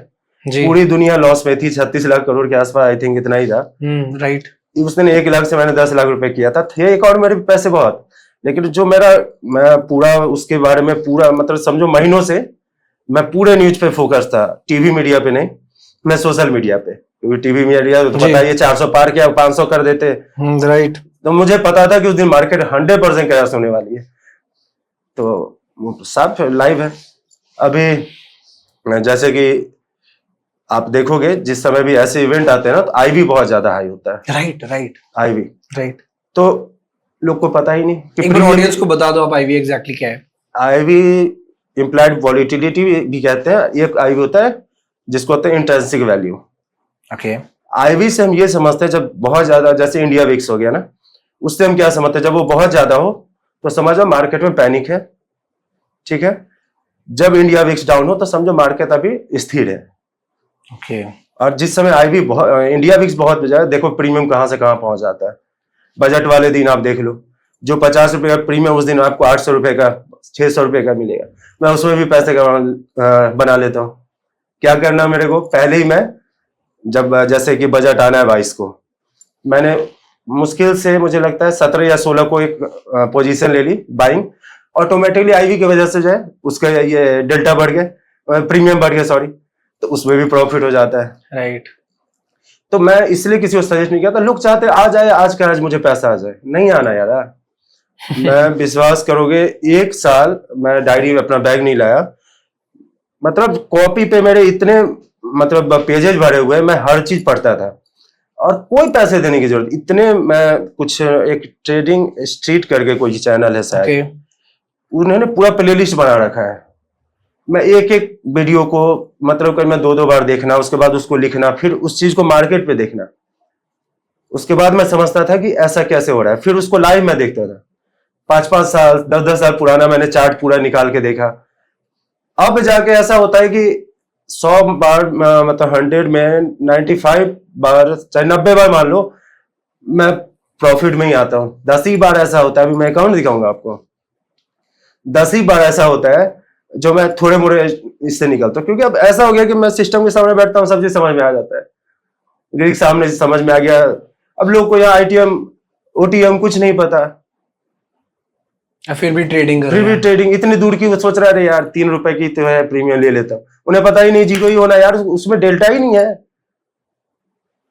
पूरी दुनिया लॉस में थी, 36 लाख करोड़ के आसपास, आई थिंक इतना ही था। राइट। उसने 1 लाख से मैंने 10 लाख रुपए किया था, थे अकाउंट मेरे पैसे बहुत, लेकिन जो मैं पूरा उसके बारे में पूरा मतलब समझो महीनों से मैं पूरे न्यूज पे फोकस था, टीवी मीडिया पे नहीं, मैं सोशल मीडिया पे, क्योंकि टीवी मीडिया तो पता है 400 पार किया 500 कर देते। राइट। तो मुझे पता था कि उस दिन मार्केट 100% क्रैश होने वाली है, तो सब लाइव है। अभी जैसे कि आप देखोगे जिस समय भी ऐसे इवेंट आते हैं ना, तो आईवी बहुत ज्यादा हाई होता है। राइट। IV, right. तो लोग को पता ही नहीं कि एक बार ऑडियंस को बता दो आप आईवी एग्जैक्टली क्या है। आईवी इम्प्लाइड वॉलिटिलिटी भी कहते हैं। एक आईवी होता है जिसको होता है इंट्रिंसिक वैल्यू। ओके। आईवी से हम ये समझते हैं जब बहुत ज्यादा, जैसे इंडिया विक्स हो गया ना, उससे हम क्या समझते हैं, जब वो बहुत ज्यादा हो तो समझो मार्केट में पैनिक है, ठीक है। जब इंडिया विक्स डाउन हो तो समझो मार्केट अभी स्थिर है। ओके। और जिस समय आईवी इंडिया विक्स बहुत बजा, देखो प्रीमियम कहां से कहां पहुंच जाता है। बजट वाले दिन आप देख लो, जो 50 रुपए का प्रीमियम उस दिन आपको 800 रुपए का, 600 रुपए का मिलेगा। मैं उसमें भी पैसे बना लेता हूँ। क्या करना मेरे को, पहले ही मैं जब जैसे कि बजट आना है 22 को, मैंने मुश्किल से मुझे लगता है 17 या 16 को एक पोजीशन ले ली बाइंग। ऑटोमेटिकली आईवी की वजह से जो है उसका ये डेल्टा बढ़ गया, प्रीमियम बढ़ गया, सॉरी, तो उसमें भी प्रॉफिट हो जाता है। राइट। तो मैं इसलिए किसी को सजेस्ट नहीं किया था। लोग चाहते आ जाए आज का आज मुझे पैसा आ जाए, नहीं आना यार। मैं विश्वास करोगे 1 साल मैं डायरी में अपना बैग नहीं लाया, मतलब कॉपी पे मेरे इतने मतलब पेजेज भरे हुए, मैं हर चीज पढ़ता था और कोई पैसे देने की जरूरत। इतने मैं कुछ एक ट्रेडिंग स्ट्रीट करके कोई चैनल है शायद, उन्होंने पूरा प्लेलिस्ट बना रखा है। मैं एक एक वीडियो को मतलब मैं 2-2 बार देखना, उसके बाद उसको लिखना, फिर उस चीज को मार्केट पे देखना, उसके बाद मैं समझता था कि ऐसा कैसे हो रहा है। फिर उसको लाइव में देखता था। 5-5 साल 10-10 साल पुराना मैंने चार्ट पूरा निकाल के देखा। अब जाके ऐसा होता है कि 100 बार मतलब 100 में 95 बार चाहे 90 बार मान लो मैं प्रॉफिट में ही आता हूँ। 10 ही बार ऐसा होता है, अभी मैं अकाउंट दिखाऊंगा आपको, 10 ही बार ऐसा होता है जो मैं थोड़े मोड़े इससे निकलता हूँ। क्योंकि अब ऐसा हो गया कि मैं सिस्टम के सामने बैठता हूँ, सब चीज समझ में आ जाता है, ग्रीक सामने समझ में आ गया। अब लोग को यहाँ आईटीएम ओटीएम कुछ नहीं पता, फिर भी ट्रेडिंग इतनी दूर की वो सोच रहा है यार 3 रुपए की तो है प्रीमियम ले लेता हूँ। उन्हें पता ही नहीं जीरो ही होना यार, उसमें डेल्टा ही नहीं है।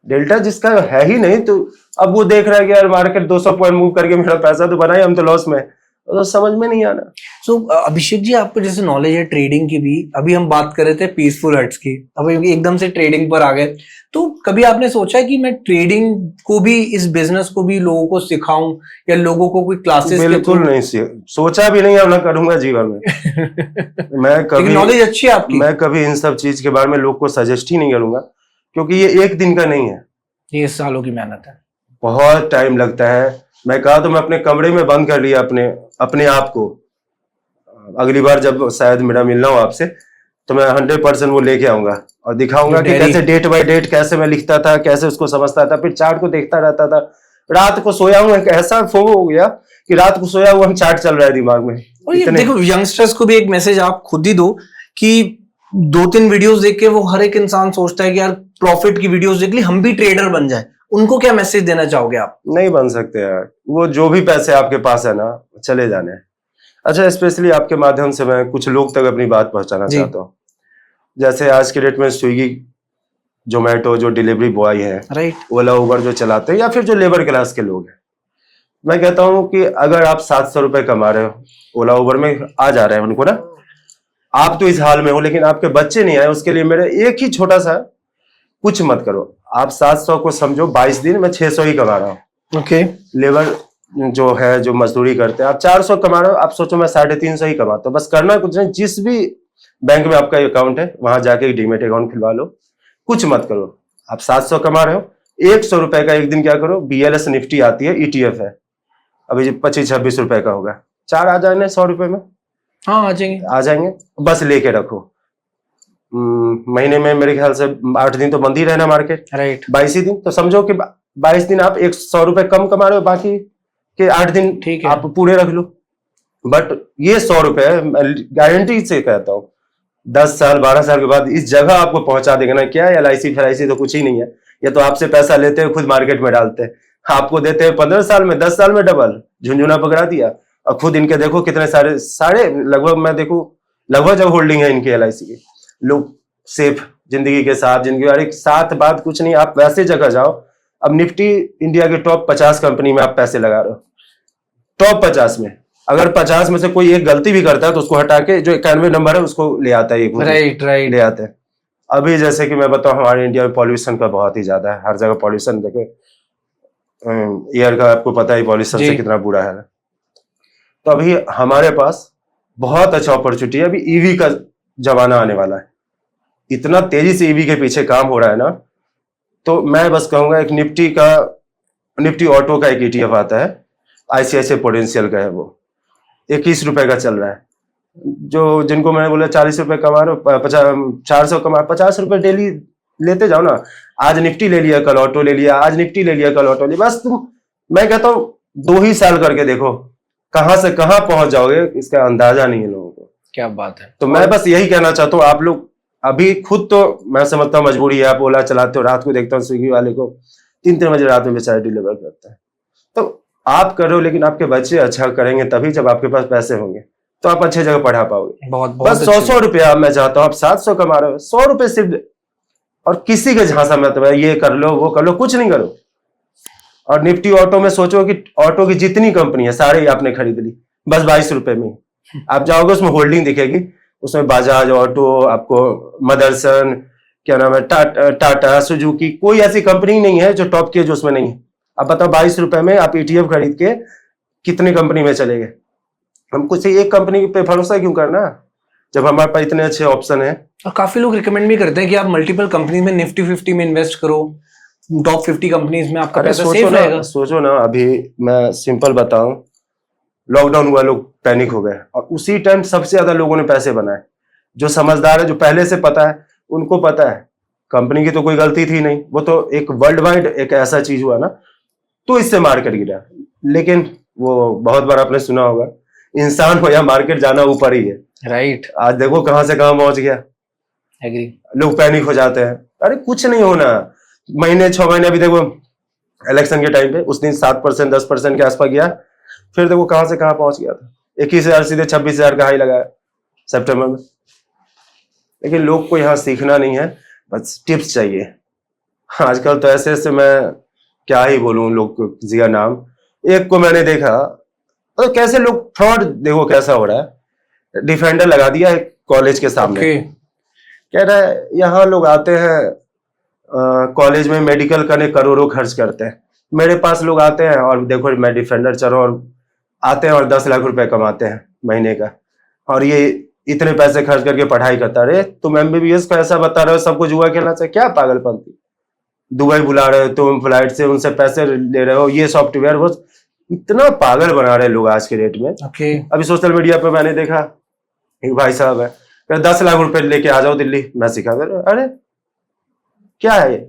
डेल्टा जिसका है ही नहीं, तो अब वो देख रहा है कि यार मार्केट 200 पॉइंट मूव करके मेरा पैसा तो बना ही, हम तो लॉस में, तो समझ में नहीं आना। सो अभिषेक जी, आपको जैसे नॉलेज है ट्रेडिंग की भी, अभी हम बात कर रहे थे पीसफुल हट्स की, अब एकदम से ट्रेडिंग पर आ गए, तो कभी आपने सोचा कि मैं ट्रेडिंग को भी, इस बिजनेस को भी लोगों को सिखाऊं या लोगों को कोई क्लासेस? बिल्कुल नहीं सोचा भी नहीं, और ना करूंगा जीवन में। मैं कभी, नॉलेज अच्छी है आपकी, मैं कभी इन सब चीज के बारे में लोग को सजेस्ट ही नहीं करूंगा, क्योंकि ये एक दिन का नहीं है, ये सालों की मेहनत है, बहुत टाइम लगता है। मैं कहा तो मैं अपने कमरे में बंद कर लिया अपने आप को। अगली बार जब शायद मेरा मिलना हो आपसे, तो मैं 100% वो लेके आऊंगा और दिखाऊंगा कि कैसे डेट बाय डेट कैसे मैं लिखता था, कैसे उसको समझता था, फिर चार्ट को देखता रहता था। रात को सोया हूँ, ऐसा फोमो हो गया कि रात को सोया हुआ हम चार्ट चल रहा है दिमाग में। और ये देखो, यंगस्टर्स को भी एक मैसेज आप खुद ही दो कि 2-3 वीडियोस देख के वो हर एक इंसान सोचता है कि यार प्रॉफिट की वीडियोस देख ली हम भी ट्रेडर बन जाए, उनको क्या मैसेज देना चाहोगे आप? नहीं बन सकते यार, वो जो भी पैसे आपके पास है ना चले जाने हैं। अच्छा, स्पेशली आपके माध्यम से मैं कुछ लोग तक अपनी बात पहुंचाना जी। चाहता हूँ। जैसे आज के डेट में स्विगी, जोमेटो जो डिलीवरी बॉय है, राइट। ओला उबर जो चलाते हैं, या फिर जो लेबर क्लास के लोग हैं, मैं कहता हूँ कि अगर आप 700 रुपए कमा रहे हो, ओला उबर में आ जा रहे हैं उनको ना, आप तो इस हाल में हो, लेकिन आपके बच्चे नहीं आए, उसके लिए मेरे एक ही छोटा सा, कुछ मत करो। आप 700 को समझो 22 दिन में 600 ही कमा रहा हूँ। ओके। लेबर जो है, जो मजदूरी करते हैं, आप 400 कमा रहे हो, आप सोचो मैं 350 ही कमाता हूँ। बस करना कुछ नहीं, जिस भी बैंक में आपका अकाउंट है वहां जाके डीमेट अकाउंट खुलवा लो, कुछ मत करो। आप 700 कमा रहे हो, 100 रुपए का एक दिन क्या करो, BLS निफ्टी आती है, ETF है, अभी 25-26 रुपए का होगा, 4 आ जाने 100 रुपए में। हाँ, आ जाएंगे। बस लेके रखो। महीने में मेरे ख्याल से 8 दिन तो बंद ही रहना मार्केट, राइट। 22 दिन तो समझो कि 22 दिन आप 100 रुपए कम कमा रहे हो, बाकी के 8 दिन ठीक है। आप पूरे रख लो। बट ये 100 रुपए गारंटी से कहता हूँ 10 साल 12 साल के बाद इस जगह आपको पहुंचा देगा ना। क्या है LIC FLIC तो कुछ ही नहीं है, ये तो आपसे पैसा लेते हैं, खुद मार्केट में डालते हैं, आपको देते हैं 15 साल में, 10 साल में डबल झुंझुना पकड़ा दिया। और खुद इनके देखो कितने सारे लगभग मैं देखूं, लगभग जब होल्डिंग है इनकी LIC की, लोग सेफ जिंदगी के साथ, जिंदगी वाली साथ बात कुछ नहीं। आप वैसे जगह जाओ, अब निफ्टी इंडिया के टॉप 50 कंपनी में आप पैसे लगा रहे हो, टॉप 50 में अगर 50 में से कोई एक गलती भी करता है तो उसको हटा के जो 91 नंबर है उसको ले आता है, राइट ले आते हैं। अभी जैसे कि मैं बताऊं, हमारे इंडिया में पॉल्यूशन का बहुत ही ज्यादा है, हर जगह पॉल्यूशन। देखे एयर का आपको पता है पॉल्यूशन से कितना बुरा है। तो अभी हमारे पास बहुत अच्छा अपॉर्चुनिटी है, अभी EV का जमाना आने वाला है, इतना तेजी से EV के पीछे काम हो रहा है ना। तो मैं बस कहूंगा, एक निफ्टी ऑटो का एक ETF आता है, ICICI पोटेंशियल का है, वो 21 रुपए का चल रहा है। जो जिनको मैंने बोला 40 रुपए कमा रहे हो, 400 कमा, 50 रुपए डेली लेते जाओ ना। आज निफ्टी ले लिया, कल ऑटो ले लिया, आज निफ्टी ले लिया, कल ऑटो ले, बस तुम, मैं कहता हूँ 2 ही साल करके देखो, कहां से कहां पहुंच जाओगे, इसका अंदाजा नहीं है लोगों को। क्या बात है। तो मैं बस यही कहना चाहता हूँ, आप लोग अभी खुद तो मैं समझता हूँ मजबूरी है, आप ओला चलाते हो, रात को देखता हूँ स्विगी वाले को 3-3 बजे रात में बेचारे डिलीवर करता है। तो आप करो, लेकिन आपके बच्चे अच्छा करेंगे तभी, जब आपके पास पैसे होंगे तो आप अच्छे जगह पढ़ा पाओगे। बस 100 रुपया मैं चाहता हूँ, आप 700 कमा रहे हो, 100 रुपए सिर्फ, और किसी के झांसा मत, ये कर लो वो कर लो, कुछ नहीं करो। और निफ्टी ऑटो में सोचो कि ऑटो की जितनी कंपनी है सारे ही आपने खरीद ली, बस 22 रुपए में आप जाओगे, उसमें होल्डिंग दिखेगी, उसमें बजाज ऑटो, आपको मदरसन, क्या नाम है, टाटा सुजुकी, कोई ऐसी कंपनी नहीं है जो टॉप की है जो उसमें नहीं है। अब बताओ 22 रुपए में आप ETF खरीद के कितनी कंपनी में चले गए। हमको से एक कंपनी पे भरोसा क्यों करना जब हमारे पास इतने अच्छे ऑप्शन है। और काफी लोग रिकमेंड भी करते हैं कि आप मल्टीपल कंपनी में निफ्टी 50 में इन्वेस्ट करो, टॉप 50 कंपनीज में आपका पैसा सेफ रहेगा। सोचो ना, अभी मैं सिंपल बताऊं, लॉकडाउन हुआ, लोग पैनिक हो गए, और उसी टाइम सबसे ज्यादा लोगों ने पैसे बनाए। जो समझदार है, जो पहले से पता है, उनको पता है कंपनी की तो कोई गलती थी नहीं, वो तो एक वर्ल्ड वाइड एक ऐसा चीज हुआ ना, तो इससे मार्केट गिरा। लेकिन वो बहुत बार आपने सुना होगा, इंसान हो या मार्केट, जाना ऊपर ही है। राइट। आज देखो कहां से कहां पहुंच गया। एग्री। लोग पैनिक हो जाते हैं, अरे कुछ नहीं होना, महीने 6 महीने, अभी देखो इलेक्शन के टाइम पे उस दिन 7% 10% के आसपास गया, फिर देखो कहां से कहां पहुंच गया था, 21,000 सीधे 26,000 का हाई लगाया सितंबर में। लेकिन लोग को यहाँ सीखना नहीं है, बस टिप्स चाहिए। आजकल तो ऐसे ऐसे, मैं क्या ही बोलूं, लोग जिया नाम, एक को मैंने देखा तो कैसे लोग फ्रॉड, देखो कैसा हो रहा है, डिफेंडर लगा दिया है कॉलेज के सामने। कह रहा है यहाँ लोग आते हैं कॉलेज में मेडिकल करने, करोड़ों खर्च करते हैं, मेरे पास लोग आते हैं और देखो मैं डिफेंडर चलो, और आते हैं और 10 लाख रुपए कमाते हैं महीने का, और ये इतने पैसे खर्च करके पढ़ाई करता रहे। तुम MBBS का ऐसा बता रहे हो सबको जुआ खेलना चाहिए, क्या पागलपंती। दुबई बुला रहे हो तुम, फ्लाइट से उनसे पैसे ले रहे हो, ये सॉफ्टवेयर, वो इतना पागल बना रहे लोग आज के डेट में। अभी सोशल मीडिया पे मैंने देखा, एक भाई साहब है, 10 लाख रुपए लेके आ जाओ दिल्ली, मैं सिखा दे। अरे क्या है ये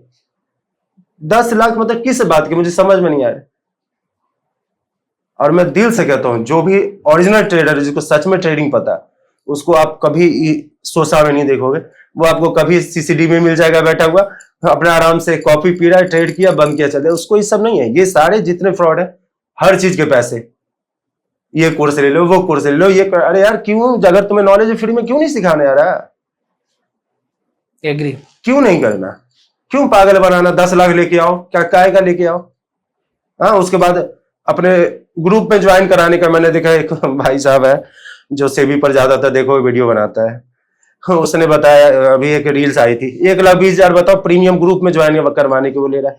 10 लाख, मतलब किस बात की, मुझे समझ में नहीं आ रहा। और मैं दिल से कहता हूं, जो भी ओरिजिनल ट्रेडर, जिसको सच में ट्रेडिंग पता है, उसको आप कभी सोसा में नहीं देखोगे, वो आपको कभी सीसीडी में मिल जाएगा बैठा हुआ, अपना आराम से कॉफी पी रहा है, ट्रेड किया, बंद किया, चले। उसको ये सब नहीं है। ये सारे जितने फ्रॉड है, हर चीज के पैसे, ये कोर्स ले लो, वो कोर्स ले लो, अरे यार क्यों, अगर तुम्हें नॉलेज है फ्री में क्यों नहीं सिखाने आ रहा है? एग्री। क्यों नहीं करना? क्यों पागल बनाना? 10 लाख लेके आओ, क्या काय का लेके आओ? हाँ, उसके बाद अपने ग्रुप में ज्वाइन कराने का। मैंने देखा एक भाई साहब है जो सेबी पर ज्यादातर देखो वीडियो बनाता है, उसने बताया, अभी एक रील्स आई थी, 1,20,000 बताओ प्रीमियम ग्रुप में ज्वाइन करवाने के वो ले रहा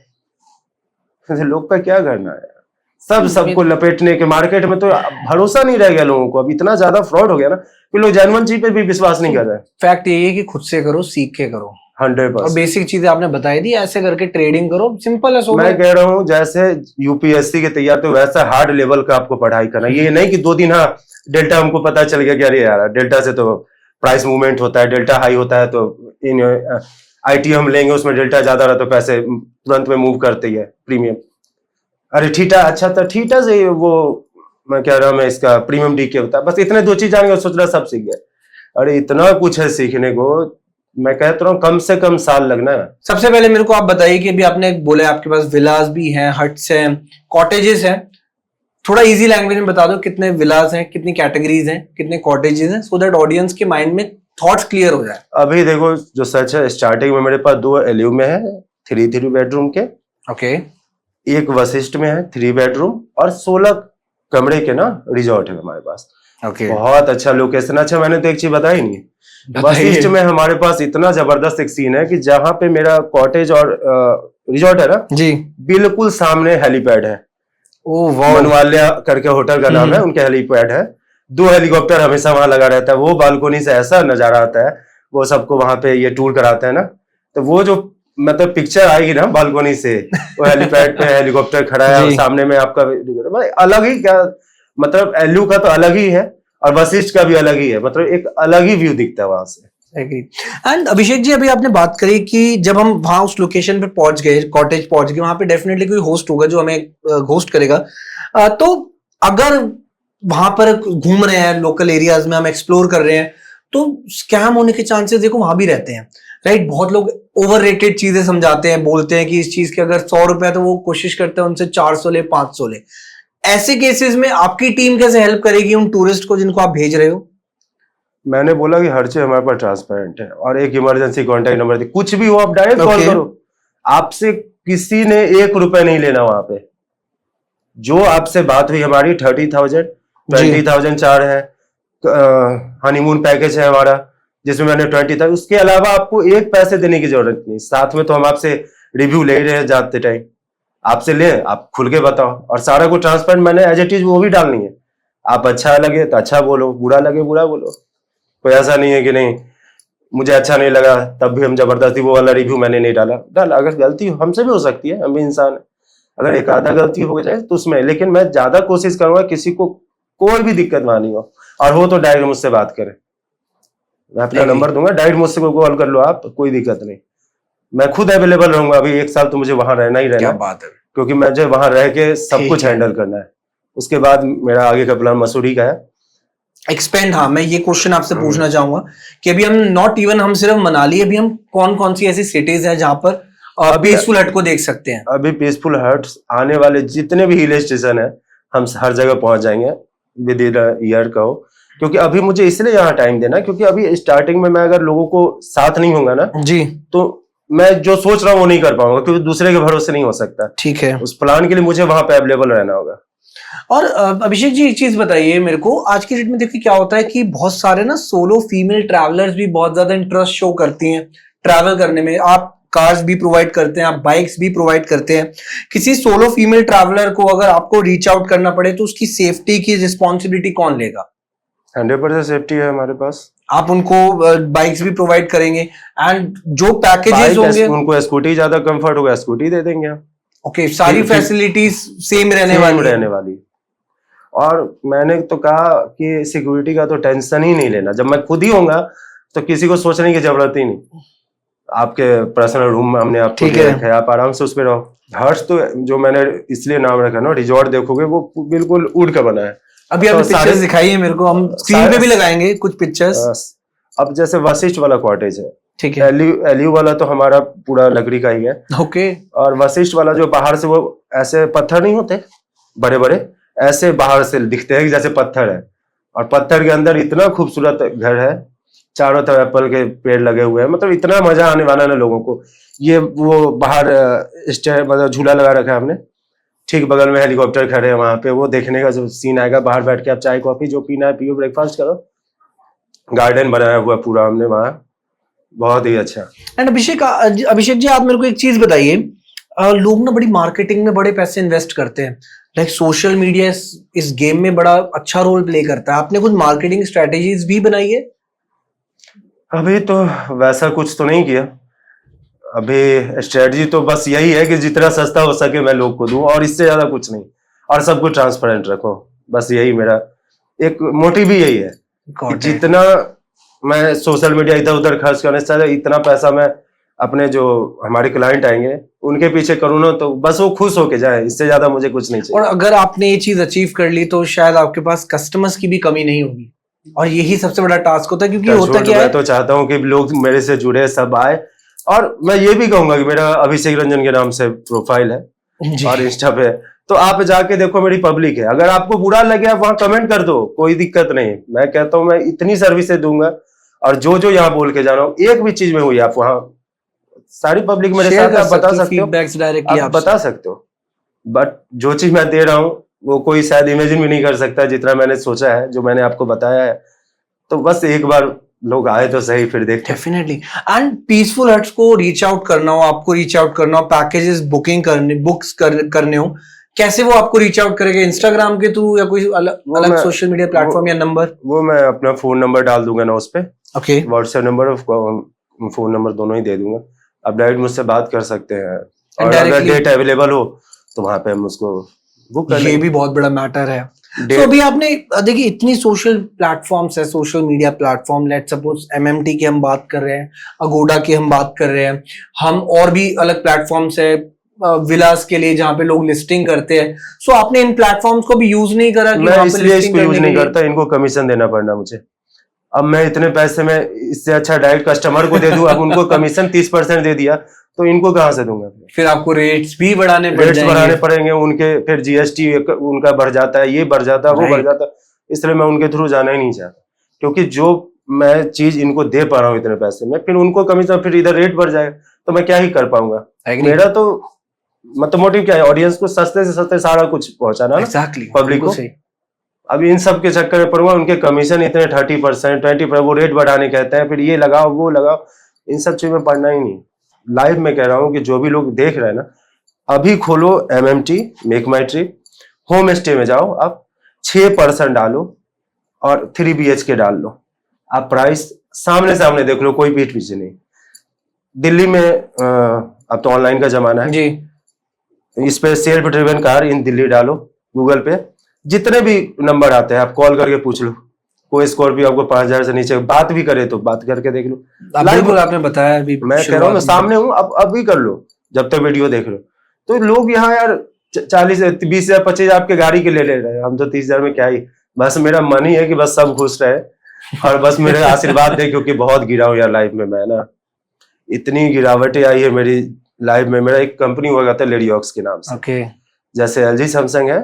है। लोग का क्या करना है? सबको लपेटने के मार्केट में तो भरोसा नहीं रह गया लोगों को। अब इतना ज्यादा फ्रॉड हो गया ना कि लोग जेन्युइन चीज पे भी विश्वास नहीं कर रहे। फैक्ट यही है कि खुद से करो, सीख के करो। 100%। और बेसिक चीजें आपने बताई दी, ऐसे करके ट्रेडिंग करो, सिंपल है। मैं कह रहा हूँ जैसे यूपीएससी के तैयार, तो वैसा हार्ड लेवल का आपको पढ़ाई करना। ये नहीं कि 2 दिन हाँ डेल्टा हमको पता चल गया कि अरे यार डेल्टा से तो प्राइस मूवमेंट होता है, डेल्टा हाई होता है, तो इन आईटी हम लेंगे उसमें डेल्टा ज्यादा रहा तो पैसे तुरंत में मूव करते है प्रीमियम। अरे ठीटा, अच्छा था, ठीटा से वो मैं कह रहा हूँ मैं इसका प्रीमियम डीके होता है, बस इतने 2 चीज जानेंगे, सोच रहा सब सीख गए। अरे इतना कुछ है सीखने को, मैं कहता हूँ कम से कम साल लगना है। सबसे पहले मेरे को आप बताइए कि अभी आपने बोला आपके पास विलास भी हैं, हट्स हैं, कॉटेजेस हैं, थोड़ा इजी लैंग्वेज में बता दो कितने विलास हैं, कितनी कैटेगरीज हैं, कितने कॉटेजेस हैं, सो दैट ऑडियंस के माइंड में थॉट्स क्लियर हो जाए। अभी देखो जो सच है, स्टार्टिंग में मेरे पास 2 एलयू में है 3 बेडरूम के, ओके। एक वशिष्ठ में है 3 बेडरूम, और 16 कमरे के ना रिजॉर्ट है हमारे पास। ओके। बहुत अच्छा लोकेशन। अच्छा, मैंने तो एक चीज बताई नहीं, वशिष्ठ में हमारे पास इतना जबरदस्त एक सीन है कि जहां पे मेरा कॉटेज और रिजॉर्ट है ना जी, बिल्कुल सामने हेलीपैड है। मनवाल्या करके होटल का नाम है, उनके हेलीपैड है। 2 हेलीकॉप्टर हमेशा वहां लगा रहता है। वो बालकोनी से ऐसा नजारा आता है, वो सबको वहां पे ये टूर कराते हैं ना, तो वो जो मतलब पिक्चर आएगी ना बालकोनी से, वो हेलीपैड पे हेलीकॉप्टर खड़ा है और सामने में आपका अलग ही, क्या मतलब एलयू का तो अलग ही है और वशिष्ठ का भी अलग ही है, मतलब एक अलग ही व्यू दिखता है वहां से। एंड अभिषेक जी, अभी आपने बात करी कि जब हम वहां उस लोकेशन पे पहुंच गए, कॉटेज पहुंच गए, वहां पे डेफिनेटली कोई होस्ट होगा जो हमें होस्ट करेगा। तो अगर वहां पर घूम रहे हैं, लोकल एरियाज में हम एक्सप्लोर कर रहे हैं, तो स्कैम होने के चांसेस देखो वहां भी रहते हैं, राइट? बहुत लोग ओवररेटेड चीजें समझाते हैं, बोलते हैं कि इस चीज के अगर 100 रुपए तो वो कोशिश करते हैं उनसे 400 ले, 500 ले। ऐसे केसेस में आपकी टीम कैसे हेल्प करेगी उन टूरिस्ट को जिनको आप भेज रहे हो? मैंने बोला कि हर चीज हमारे पास ट्रांसपेरेंट है, और एक इमरजेंसी कॉन्टेक्ट नंबर दी, कुछ भी हो आप डायरेक्ट कॉल करो। आपसे किसी ने 1 रुपए नहीं लेना वहां पे। जो आपसे बात हुई हमारी 30,000 20,000 चार्ज है, हनीमून पैकेज है हमारा जिसमें मैंने 20,000, उसके अलावा आपको 1 पैसे देने की जरूरत नहीं। साथ में तो हम आपसे रिव्यू ले रहे हैं जाते टाइम, आपसे ले, आप खुल के बताओ, और सारा को ट्रांसपेरेंट मैंने एज इट इज वो भी डालनी है। आप अच्छा लगे तो अच्छा बोलो, बुरा लगे बुरा बोलो। कोई ऐसा नहीं है कि नहीं मुझे अच्छा नहीं लगा तब भी हम जबरदस्ती वो वाला रिव्यू मैंने नहीं डाला। अगर गलती हमसे भी हो सकती है, हम भी इंसान है, अगर एक आधा गलती हो जाए तो उसमें, लेकिन मैं ज्यादा कोशिश करूंगा किसी को कोई भी दिक्कत ना नहीं हो, और हो तो डायरेक्ट मुझसे बात करें। मैं अपना नंबर दूंगा, डायरेक्ट मुझसे कॉल कर लो आप, कोई दिक्कत नहीं। मैं खुद अवेलेबल रहूंगा। अभी 1 साल तो मुझे वहां रहना ही रहना। क्या बात है, क्योंकि मुझे वहां रह के सब कुछ हैंडल करना है। उसके बाद मेरा आगे का प्लान मसूरी का है एक्सपेंड। हाँ, मैं ये क्वेश्चन आपसे पूछना चाहूंगा कि अभी हम नॉट इवन हम सिर्फ मनाली, अभी हम कौन कौन सी ऐसी सिटीज हैं जहां पर पीसफुल हट को देख सकते हैं? अभी पीसफुल हट्स आने वाले जितने भी हिल स्टेशन है हम हर जगह पहुंच जाएंगे विद इन ईयर का हो, क्योंकि अभी मुझे इसलिए यहाँ टाइम देना, क्योंकि अभी स्टार्टिंग में मैं अगर लोगों को साथ नहीं होगा ना जी, तो मैं जो सोच रहा हूँ वो नहीं कर पाऊंगा, क्योंकि दूसरे के भरोसे नहीं हो सकता। ठीक है, उस प्लान के लिए मुझे वहां पे अवेलेबल रहना होगा। और अभिषेक जी एक चीज बताइए मेरे को, आज की डेट में देखिए क्या होता है कि बहुत सारे ना सोलो फीमेल ट्रैवलर्स भी बहुत ज्यादा इंटरेस्ट शो करती हैं ट्रैवल करने में। आप कार्स भी प्रोवाइड करते हैं, आप बाइक्स भी प्रोवाइड करते हैं। किसी सोलो फीमेल ट्रैवलर को अगर आपको रीच आउट करना पड़े तो उसकी सेफ्टी की रिस्पॉन्सिबिलिटी कौन लेगा? 100% सेफ्टी है हमारे पास। आप उनको बाइक्स भी प्रोवाइड करेंगे, एंड जो पैकेजेस होंगे उनको स्कूटी ज्यादा कंफर्ट होगा, स्कूटी दे देंगे हम। ओके, सारी फैसिलिटीज सेम रहने वाली। और मैंने तो कहा कि सिक्योरिटी का तो टेंशन ही नहीं लेना। जब मैं खुद ही होऊंगा तो किसी को सोचने की जरूरत ही नहीं। आपके पर्सनल रूम में हमने आपको रखा है, आप आराम से उस पर रहो। हर्ष तो जो मैंने इसलिए नाम रखा ना, रिजॉर्ट देखोगे वो बिल्कुल वुड का बना है, अभी आपने तो पिक्चर्स सारे दिखाई है मेरे को, हम स्क्रीन पे सारे भी लगाएंगे कुछ पिक्चर्स। अब जैसे वशिष्ठ वाला कॉटेज है, ठीक है। एलयू वाला तो हमारा पूरा लकड़ी का ही है। ओके। और वशिष्ठ वाला जो बाहर से वो ऐसे पत्थर नहीं होते बड़े बड़े, ऐसे बाहर से दिखते हैं कि जैसे पत्थर है, और पत्थर के अंदर इतना खूबसूरत घर है, चारों तरफ एप्पल के पेड़ लगे हुए हैं, मतलब इतना मजा आने वाला है ना लोगों को। ये वो बाहर मतलब झूला लगा रखा है हमने, ठीक बगल में हेलीकॉप्टर खड़े हैं, वहां पे वो देखने का जो सीन आएगा, बाहर बैठ के आप चाय कॉफी जो पीना है पियो, ब्रेकफास्ट करो, गार्डन बनाया हुआ पूरा हमने वहाँ, बहुत ही अच्छा। एंड अभिषेक जी, आप मेरे को एक चीज बताइए, लोग ना बड़ी मार्केटिंग में बड़े पैसे इन्वेस्ट करते हैं, लाइक सोशल मीडिया इस गेम में बड़ा अच्छा रोल प्ले करता है, आपने कुछ मार्केटिंग स्ट्रेटेजीज भी बनाई है? अभी तो वैसा कुछ तो नहीं किया, अभी स्ट्रेटजी तो बस यही है कि जितना सस्ता हो सके मैं लोग को दूं, और इससे ज्यादा कुछ नहीं, और सबको ट्रांसपेरेंट रखो, बस यही मेरा एक मोटिव ही यही है कि जितना मैं सोशल मीडिया इधर उधर खर्च करने से इतना पैसा मैं अपने जो हमारे क्लाइंट आएंगे उनके पीछे करूँ ना, तो बस वो खुश होके जाए, इससे ज्यादा मुझे कुछ नहीं चाहिए। और अगर आपने ये चीज अचीव कर ली तो शायद आपके पास कस्टमर्स की भी कमी नहीं होगी, और यही सबसे बड़ा टास्क होता है, क्योंकि होता क्या है, मैं तो चाहता हूँ कि लोग मेरे से जुड़े, सब आए, और मैं ये भी कहूंगा कि मेरा अभिषेक रंजन के नाम से प्रोफाइल है और इंस्टा पे, तो आप जाके देखो, मेरी पब्लिक है, अगर आपको बुरा लगे आप वहां कमेंट कर दो, कोई दिक्कत नहीं। मैं कहता हूँ मैं इतनी सर्विसेज दूंगा, और जो जो यहाँ बोल के जा रहा हूँ, एक भी चीज में हुई आप वहां, सारी पब्लिक मेरे साथ, आप बता सकते हो, आप बता सकते हो, बट जो चीज मैं दे रहा हूँ वो कोई शायद इमेजिन भी नहीं कर सकता जितना मैंने सोचा है, जो मैंने आपको बताया है, तो बस एक बार लोग आए तो सही, फिर देखते। डेफिनेटली। एंड पीसफुल हट्स को रीच आउट करना हो, आपको रीच आउट करना हो, पैकेजेस बुकिंग करने, करने हो, कैसे वो आपको रीच आउट करेगा? इंस्टाग्राम के थ्रू या कोई अलग सोशल मीडिया प्लेटफॉर्म या नंबर? वो मैं अपना फोन नंबर डाल दूंगा ना उस पे, ओके, व्हाट्सएप नंबर और फोन नंबर दोनों ही दे दूंगा, आप डायरेक्ट मुझसे बात कर सकते हैं, और अगर डेट अवेलेबल हो तो वहां पे हम उसको बुक कर लेंगे। ये भी बहुत बड़ा मैटर है। तो अभी आपने देखिए इतनी सोशल प्लेटफॉर्म्स है, social media platform, let suppose MMT की हम बात कर रहे हैं, अगोडा की हम बात कर रहे हैं, हम और भी अलग प्लेटफॉर्म्स है विलास के लिए जहाँ पे लोग लिस्टिंग करते हैं, सो आपने इन प्लेटफॉर्म्स को भी यूज नहीं करा? मैं इसलिए इसको यूज नहीं करता, इनको कमीशन देना पड़ना मुझे, अब मैं इतने पैसे में इससे अच्छा डायरेक्ट कस्टमर को दे दूं, अब उनको कमीशन 30% दे दिया तो इनको कहां से दूंगा? फिर आपको रेट्स भी बढ़ाने पड़ेंगे उनके, फिर जीएसटी उनका बढ़ जाता है, ये बढ़ जाता है, वो बढ़ जाता है, इसलिए मैं उनके थ्रू जाना ही नहीं चाहता, क्योंकि जो मैं चीज इनको दे पा रहा हूँ इतने पैसे में, फिर उनको कमीशन, फिर इधर रेट बढ़ जाएगा तो मैं क्या ही कर पाऊंगा। मेरा तो मतलब मोटिव क्या है, ऑडियंस को सस्ते से सस्ते सारा कुछ पहुंचाना, पब्लिक को। अब इन सब के चक्कर में पड़ूंगा, उनके कमीशन इतने 30%, 20%, वो रेट बढ़ाने कहते हैं, फिर ये लगाओ वो लगाओ, इन सब चीज में पढ़ना ही नहीं। लाइव में कह रहा हूँ कि जो भी लोग देख रहे हैं ना, अभी खोलो MMT मेक माई ट्रिप, होम स्टे में जाओ, आप 6% डालो और 3 BHK डाल लो, आप प्राइस सामने सामने देख लो, कोई पीठ पीछे नहीं। दिल्ली में अब तो ऑनलाइन का जमाना है जी, इस पे self driven car in Delhi डालो, गूगल पे जितने भी नंबर आते हैं आप कॉल करके पूछ लो, कोई स्कॉर्पियो आपको 5,000 से नीचे बात भी करे तो बात करके देख लो। बिल्कुल आपने बताया, अभी मैं कह रहा हूँ सामने हूँ, अब भी कर लो जब तक वीडियो देख लो। तो लोग यहाँ यार 40, 20,000, 25,000 आपके गाड़ी के ले रहे हैं, हम तो 30,000 में क्या ही, बस मेरा मन ही है कि बस सब खुश रहे, और बस मेरे आशीर्वाद दे, क्योंकि बहुत गिरा हूँ यार लाइफ में, मैं ना इतनी गिरावटें आई है मेरी लाइफ में। मेरा एक कंपनी हुआ करता है लेडीऑक्स के नाम से, जैसे LG सैमसंग है,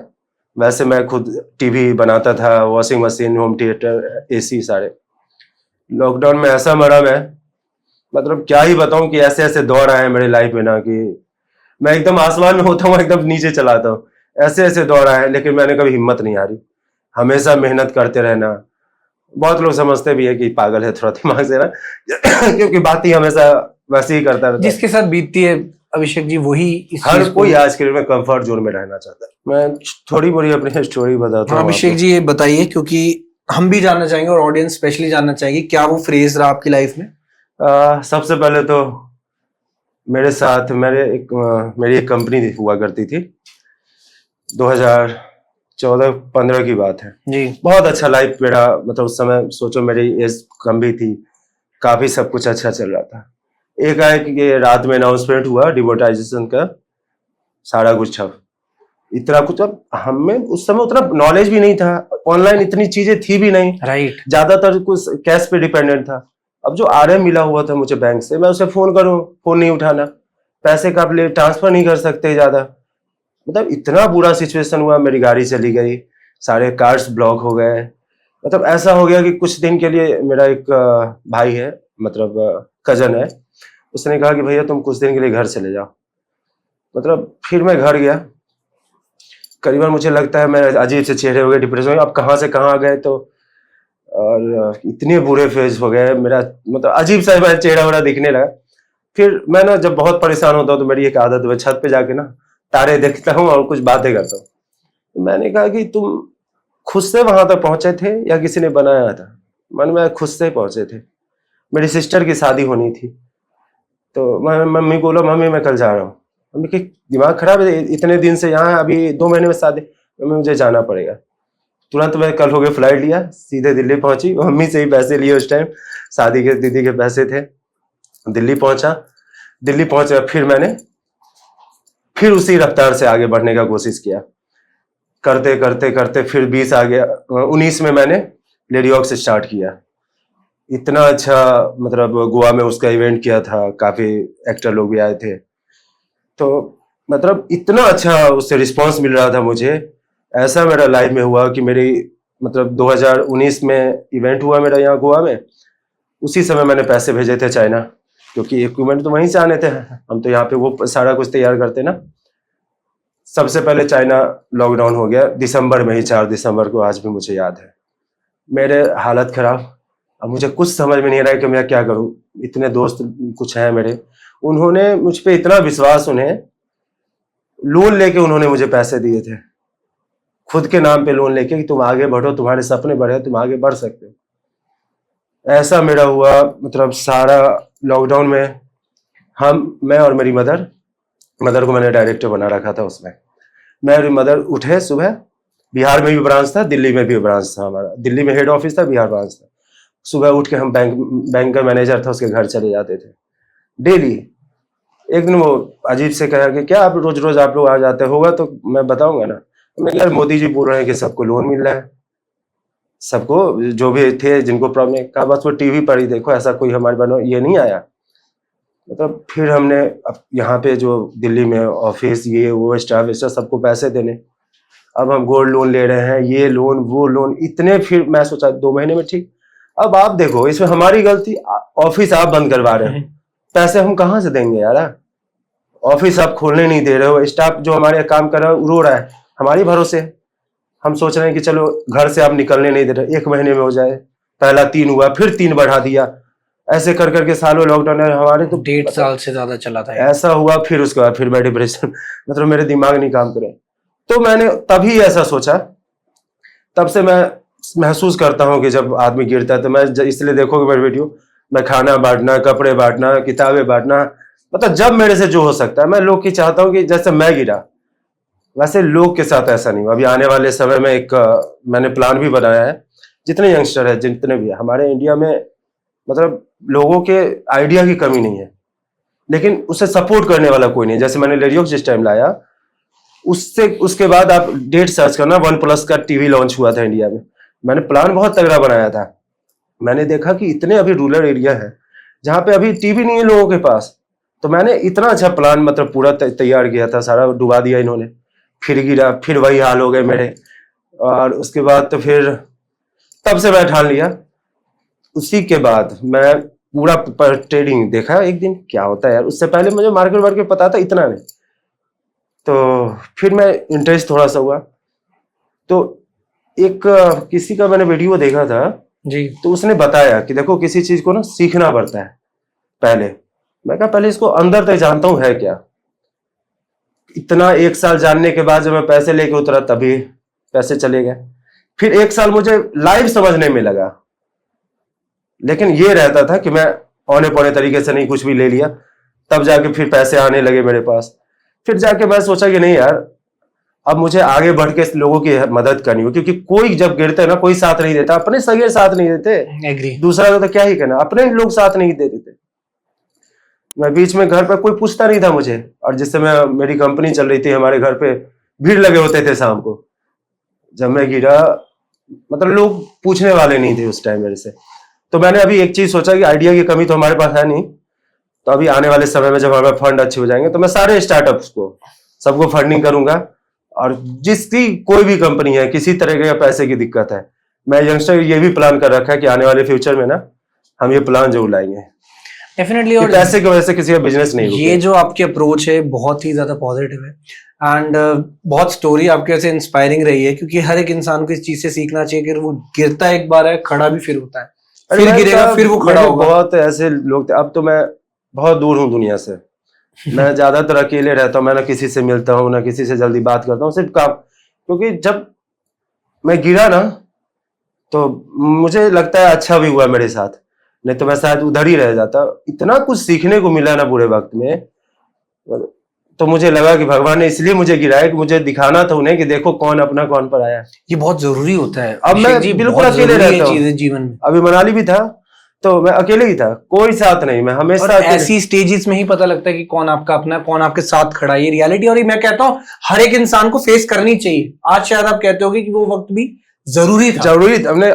वैसे मैं खुद टीवी बनाता था, washing machine, home theatre, AC सारे। लॉकडाउन में ऐसा मरा मैं, मतलब क्या ही बताऊं कि ऐसे ऐसे दौर आए मेरे लाइफ में ना, कि मैं एकदम आसमान में होता हूँ, एकदम नीचे चलाता हूँ, ऐसे ऐसे दौर आए, लेकिन मैंने कभी हिम्मत नहीं हारी, हमेशा मेहनत करते रहना। बहुत लोग समझते भी है कि पागल है थोड़ा दिमाग से ना क्योंकि बात ही हमेशा वैसे ही करता रहता, जिसके साथ बीतती है अभिषेक जी वही हर कोई आज के में कंफर्ट जोन में रहना चाहता है। मैं थोड़ी बड़ी अपनी स्टोरी बताता हूँ। अभिषेक जी ये बताइए, क्योंकि हम भी जानना चाहेंगे और ऑडियंस स्पेशली जानना चाहेगी, क्या वो फ्रेज रहा आपकी लाइफ में? सबसे पहले तो मेरे साथ मेरी एक कंपनी हुआ करती थी, 2014-15 की बात है जी। बहुत अच्छा लाइफ मेरा, मतलब उस समय सोचो मेरी एज कम भी थी, काफी सब कुछ अच्छा चल रहा था। एक रात में अनाउंसमेंट हुआ डिमोनेटाइजेशन का, सारा कुछ छप, इतना कुछ। अब हमें उस समय उतना नॉलेज भी नहीं था, ऑनलाइन इतनी चीजें थी भी नहीं, राइट। ज्यादातर कुछ कैश पे डिपेंडेंट था। अब जो RM मिला हुआ था मुझे बैंक से, मैं उसे फोन करूं, फोन नहीं उठाना, पैसे का आप ट्रांसफर नहीं कर सकते ज्यादा। मतलब इतना बुरा सिचुएशन हुआ, मेरी गाड़ी चली गई, सारे कार्ड्स ब्लॉक हो गए। मतलब ऐसा हो गया कि कुछ दिन के लिए मेरा एक भाई है, मतलब कजन है, उसने कहा कि भैया तुम कुछ दिन के लिए घर चले जाओ। मतलब फिर मैं घर गया। करीबन मुझे लगता है मैं अजीब से चेहरे हो गए, डिप्रेशन हो गया, अब कहाँ से कहाँ आ गए। तो और इतने बुरे फेज हो गए मेरा, मतलब अजीब सा मेरा चेहरा वेरा दिखने लगा। फिर मैं ना जब बहुत परेशान होता हूँ तो मेरी एक आदत है, छत पे जाके ना तारे देखता हूँ और कुछ बातें करता हूँ। तो मैंने कहा कि तुम खुद से वहां तक पहुंचे थे या किसी ने बनाया था? मन में खुद से पहुंचे थे। मेरी सिस्टर की शादी होनी थी, तो मैं मम्मी को बोला मम्मी मैं कल जा रहा हूँ। मम्मी की दिमाग खराब है, इतने दिन से यहाँ है, अभी 2 महीने में शादी, मम्मी मुझे जाना पड़ेगा। तुरंत मैं कल हो गए फ्लाइट लिया, सीधे दिल्ली पहुंची। मम्मी से ही पैसे लिए उस टाइम, शादी के दीदी के पैसे थे। दिल्ली पहुंचा, दिल्ली पहुंचा फिर मैंने फिर उसी रफ्तार से आगे बढ़ने का कोशिश किया। करते करते करते फिर 20 आ गया, 19 में मैंने लेडी ऑक्स स्टार्ट किया। इतना अच्छा, मतलब गोवा में उसका इवेंट किया था, काफी एक्टर लोग भी आए थे। तो मतलब इतना अच्छा उससे रिस्पांस मिल रहा था मुझे। ऐसा मेरा लाइफ में हुआ कि मेरी, मतलब 2019 में इवेंट हुआ मेरा यहाँ गोवा में, उसी समय मैंने पैसे भेजे थे चाइना, क्योंकि इक्विपमेंट तो वहीं से आने थे, हम तो यहाँ पे वो सारा कुछ तैयार करते ना। सबसे पहले चाइना लॉकडाउन हो गया दिसंबर में ही, 4 दिसंबर को, आज भी मुझे याद है। मेरे हालत खराब, अब मुझे कुछ समझ में नहीं आ रहा है कि मैं क्या करूं। इतने दोस्त कुछ हैं मेरे, उन्होंने मुझ पे इतना विश्वास, उन्हें लोन लेके उन्होंने मुझे पैसे दिए थे, खुद के नाम पे लोन लेके, कि तुम आगे बढ़ो, तुम्हारे सपने बढ़े, तुम आगे बढ़ सकते हो। ऐसा मेरा हुआ, मतलब सारा लॉकडाउन में मैं और मेरी मदर को मैंने डायरेक्टर बना रखा था उसमें। मैं और मदर उठे सुबह, बिहार में भी ब्रांच था, दिल्ली में भी ब्रांच था हमारा, दिल्ली में हेड ऑफिस था, बिहार ब्रांच था। सुबह उठ के हम बैंक का मैनेजर था उसके घर चले जाते थे डेली। एक दिन वो अजीब से कहा कि क्या आप रोज रोज आप लोग आ जाते होगा, तो मैं बताऊंगा ना। मैंने यार मोदी जी बोल रहे हैं कि सबको लोन मिल रहा है, सबको जो भी थे जिनको प्रॉब्लम, कहा बस वो टीवी पर ही देखो, ऐसा कोई हमारे बनो ये नहीं आया। मतलब फिर हमने अब यहाँ पे जो दिल्ली में ऑफिस, ये वो स्टाफ सबको पैसे देने, अब हम गोल्ड लोन ले रहे हैं, ये लोन वो लोन, इतने। फिर मैं सोचा 2 महीने में ठीक। अब आप देखो इसमें हमारी गलती, ऑफिस आप बंद करवा रहे हैं, पैसे हम कहाँ से देंगे यार? ऑफिस आप खोलने नहीं दे रहे हो, स्टाफ जो हमारे काम कर रहा है रो रहा है हमारी भरोसे। हम सोच रहे हैं कि चलो घर से आप निकलने नहीं दे रहे, 1 महीने में हो जाए, पहला 3 हुआ, फिर 3 बढ़ा दिया, ऐसे कर करके सालों लॉकडाउन है हमारे तो 1.5 साल से ज्यादा चला था। ऐसा हुआ। फिर उसके बाद फिर मैं डिप्रेशन, मतलब मेरे दिमाग नहीं काम करे। तो मैंने तभी ऐसा सोचा, तब से मैं महसूस करता हूँ कि जब आदमी गिरता है, तो मैं इसलिए देखोगे मेरे वीडियो, मैं खाना बांटना, कपड़े बांटना, किताबें बांटना, मतलब जब मेरे से जो हो सकता है, मैं लोग की चाहता हूँ कि जैसे मैं गिरा वैसे लोग के साथ ऐसा नहीं हो। अभी आने वाले समय में एक मैंने प्लान भी बनाया है, जितने यंगस्टर है, जितने भी है हमारे इंडिया में, मतलब लोगों के आइडिया की कमी नहीं है, लेकिन उसे सपोर्ट करने वाला कोई नहीं। जैसे मैंने लेडियो जिस टाइम लाया, उससे उसके बाद आप डेट सर्च करना, OnePlus का टीवी लॉन्च हुआ था इंडिया में, मैंने प्लान बहुत तगड़ा बनाया था। मैंने देखा कि इतने अभी रूरल एरिया है जहाँ पे अभी टीवी नहीं है लोगों के पास, तो मैंने इतना अच्छा प्लान, मतलब पूरा तैयार किया था, सारा डुबा दिया इन्होंने, फिर गिरा, फिर वही हाल हो गए मेरे। और उसके बाद तो फिर तब से मैं ठान लिया। उसी के बाद मैं पूरा ट्रेडिंग देखा एक दिन क्या होता है यार, उससे पहले मुझे मार्केट वार्केट पता था इतना नहीं। तो फिर मैं इंटरेस्ट थोड़ा सा हुआ, तो एक किसी का मैंने वीडियो देखा था जी। तो उसने बताया कि देखो किसी चीज को ना सीखना पड़ता है पहले। मैं कहा पहले इसको अंदर तक जानता हूं है क्या। इतना 1 साल जानने के बाद जब मैं पैसे लेके उतरा तभी पैसे चले गए। फिर 1 साल मुझे लाइव समझने में लगा, लेकिन ये रहता था कि मैं औने पौने तरीके से नहीं, कुछ भी ले लिया, तब जाके फिर पैसे आने लगे मेरे पास। फिर जाके मैं सोचा कि नहीं यार, अब मुझे आगे बढ़ के लोगों की मदद करनी हो, क्योंकि कोई जब गिरते है ना, कोई साथ नहीं देता, अपने सगे साथ नहीं देते, एग्री। दूसरा तो क्या ही कहना, अपने लोग साथ नहीं दे देते। मैं बीच में घर पर कोई पूछता नहीं था मुझे, और जिस समय मेरी कंपनी चल रही थी, हमारे घर पे भीड़ लगे होते थे शाम को। जब मैं गिरा, मतलब लोग पूछने वाले नहीं थे उस टाइम मेरे से। तो मैंने अभी एक चीज सोचा कि आइडिया की कमी तो हमारे पास है नहीं, तो अभी आने वाले समय में जब हमारे फंड अच्छे हो जाएंगे तो मैं सारे स्टार्टअप्स को सबको फंडिंग करूंगा। और जिसकी कोई भी कंपनी है, किसी तरह के पैसे की दिक्कत है, मैं यंगस्टर ये भी प्लान कर रखा है कि आने वाले फ्यूचर में ना हम ये प्लान जरूर लाएंगे डेफिनेटली। कि और पैसे की वजह से किसी का बिजनेस नहीं ये जो आपकी अप्रोच है बहुत ही ज्यादा पॉजिटिव है एंड बहुत स्टोरी आपके से इंस्पायरिंग रही है, क्योंकि हर एक इंसान को इस चीज से सीखना चाहिए कि वो गिरता एक बार है, खड़ा भी फिर होता है, फिर गिरेगा, फिर वो खड़ा होगा। बहुत ऐसे लोग थे। अब तो मैं बहुत दूर हूँ दुनिया से। मैं ज्यादातर अकेले रहता हूँ, मैं ना किसी से मिलता हूँ, ना किसी से जल्दी बात करता हूँ, सिर्फ काम। क्योंकि जब मैं गिरा ना तो मुझे लगता है अच्छा भी हुआ मेरे साथ, नहीं तो मैं शायद उधर ही रह जाता। इतना कुछ सीखने को मिला ना बुरे वक्त में, तो मुझे लगा कि भगवान ने इसलिए मुझे गिराया कि मुझे दिखाना था उन्हें कि देखो कौन अपना कौन पर आया। ये बहुत जरूरी होता है। अब मैं बिल्कुल अकेले रहता हूँ जीवन में। अभी मनाली भी था तो मैं अकेले ही था, कोई साथ नहीं, मैं हमेशा ऐसी स्टेजेस में ही पता लगता है कि कौन आपका अपना, कौन आपके साथ खड़ा है। ये रियलिटी, और मैं कहता हूँ हर एक इंसान को फेस करनी चाहिए। आज शायद आप कहते होगे कि वो वक्त भी जरूरी था।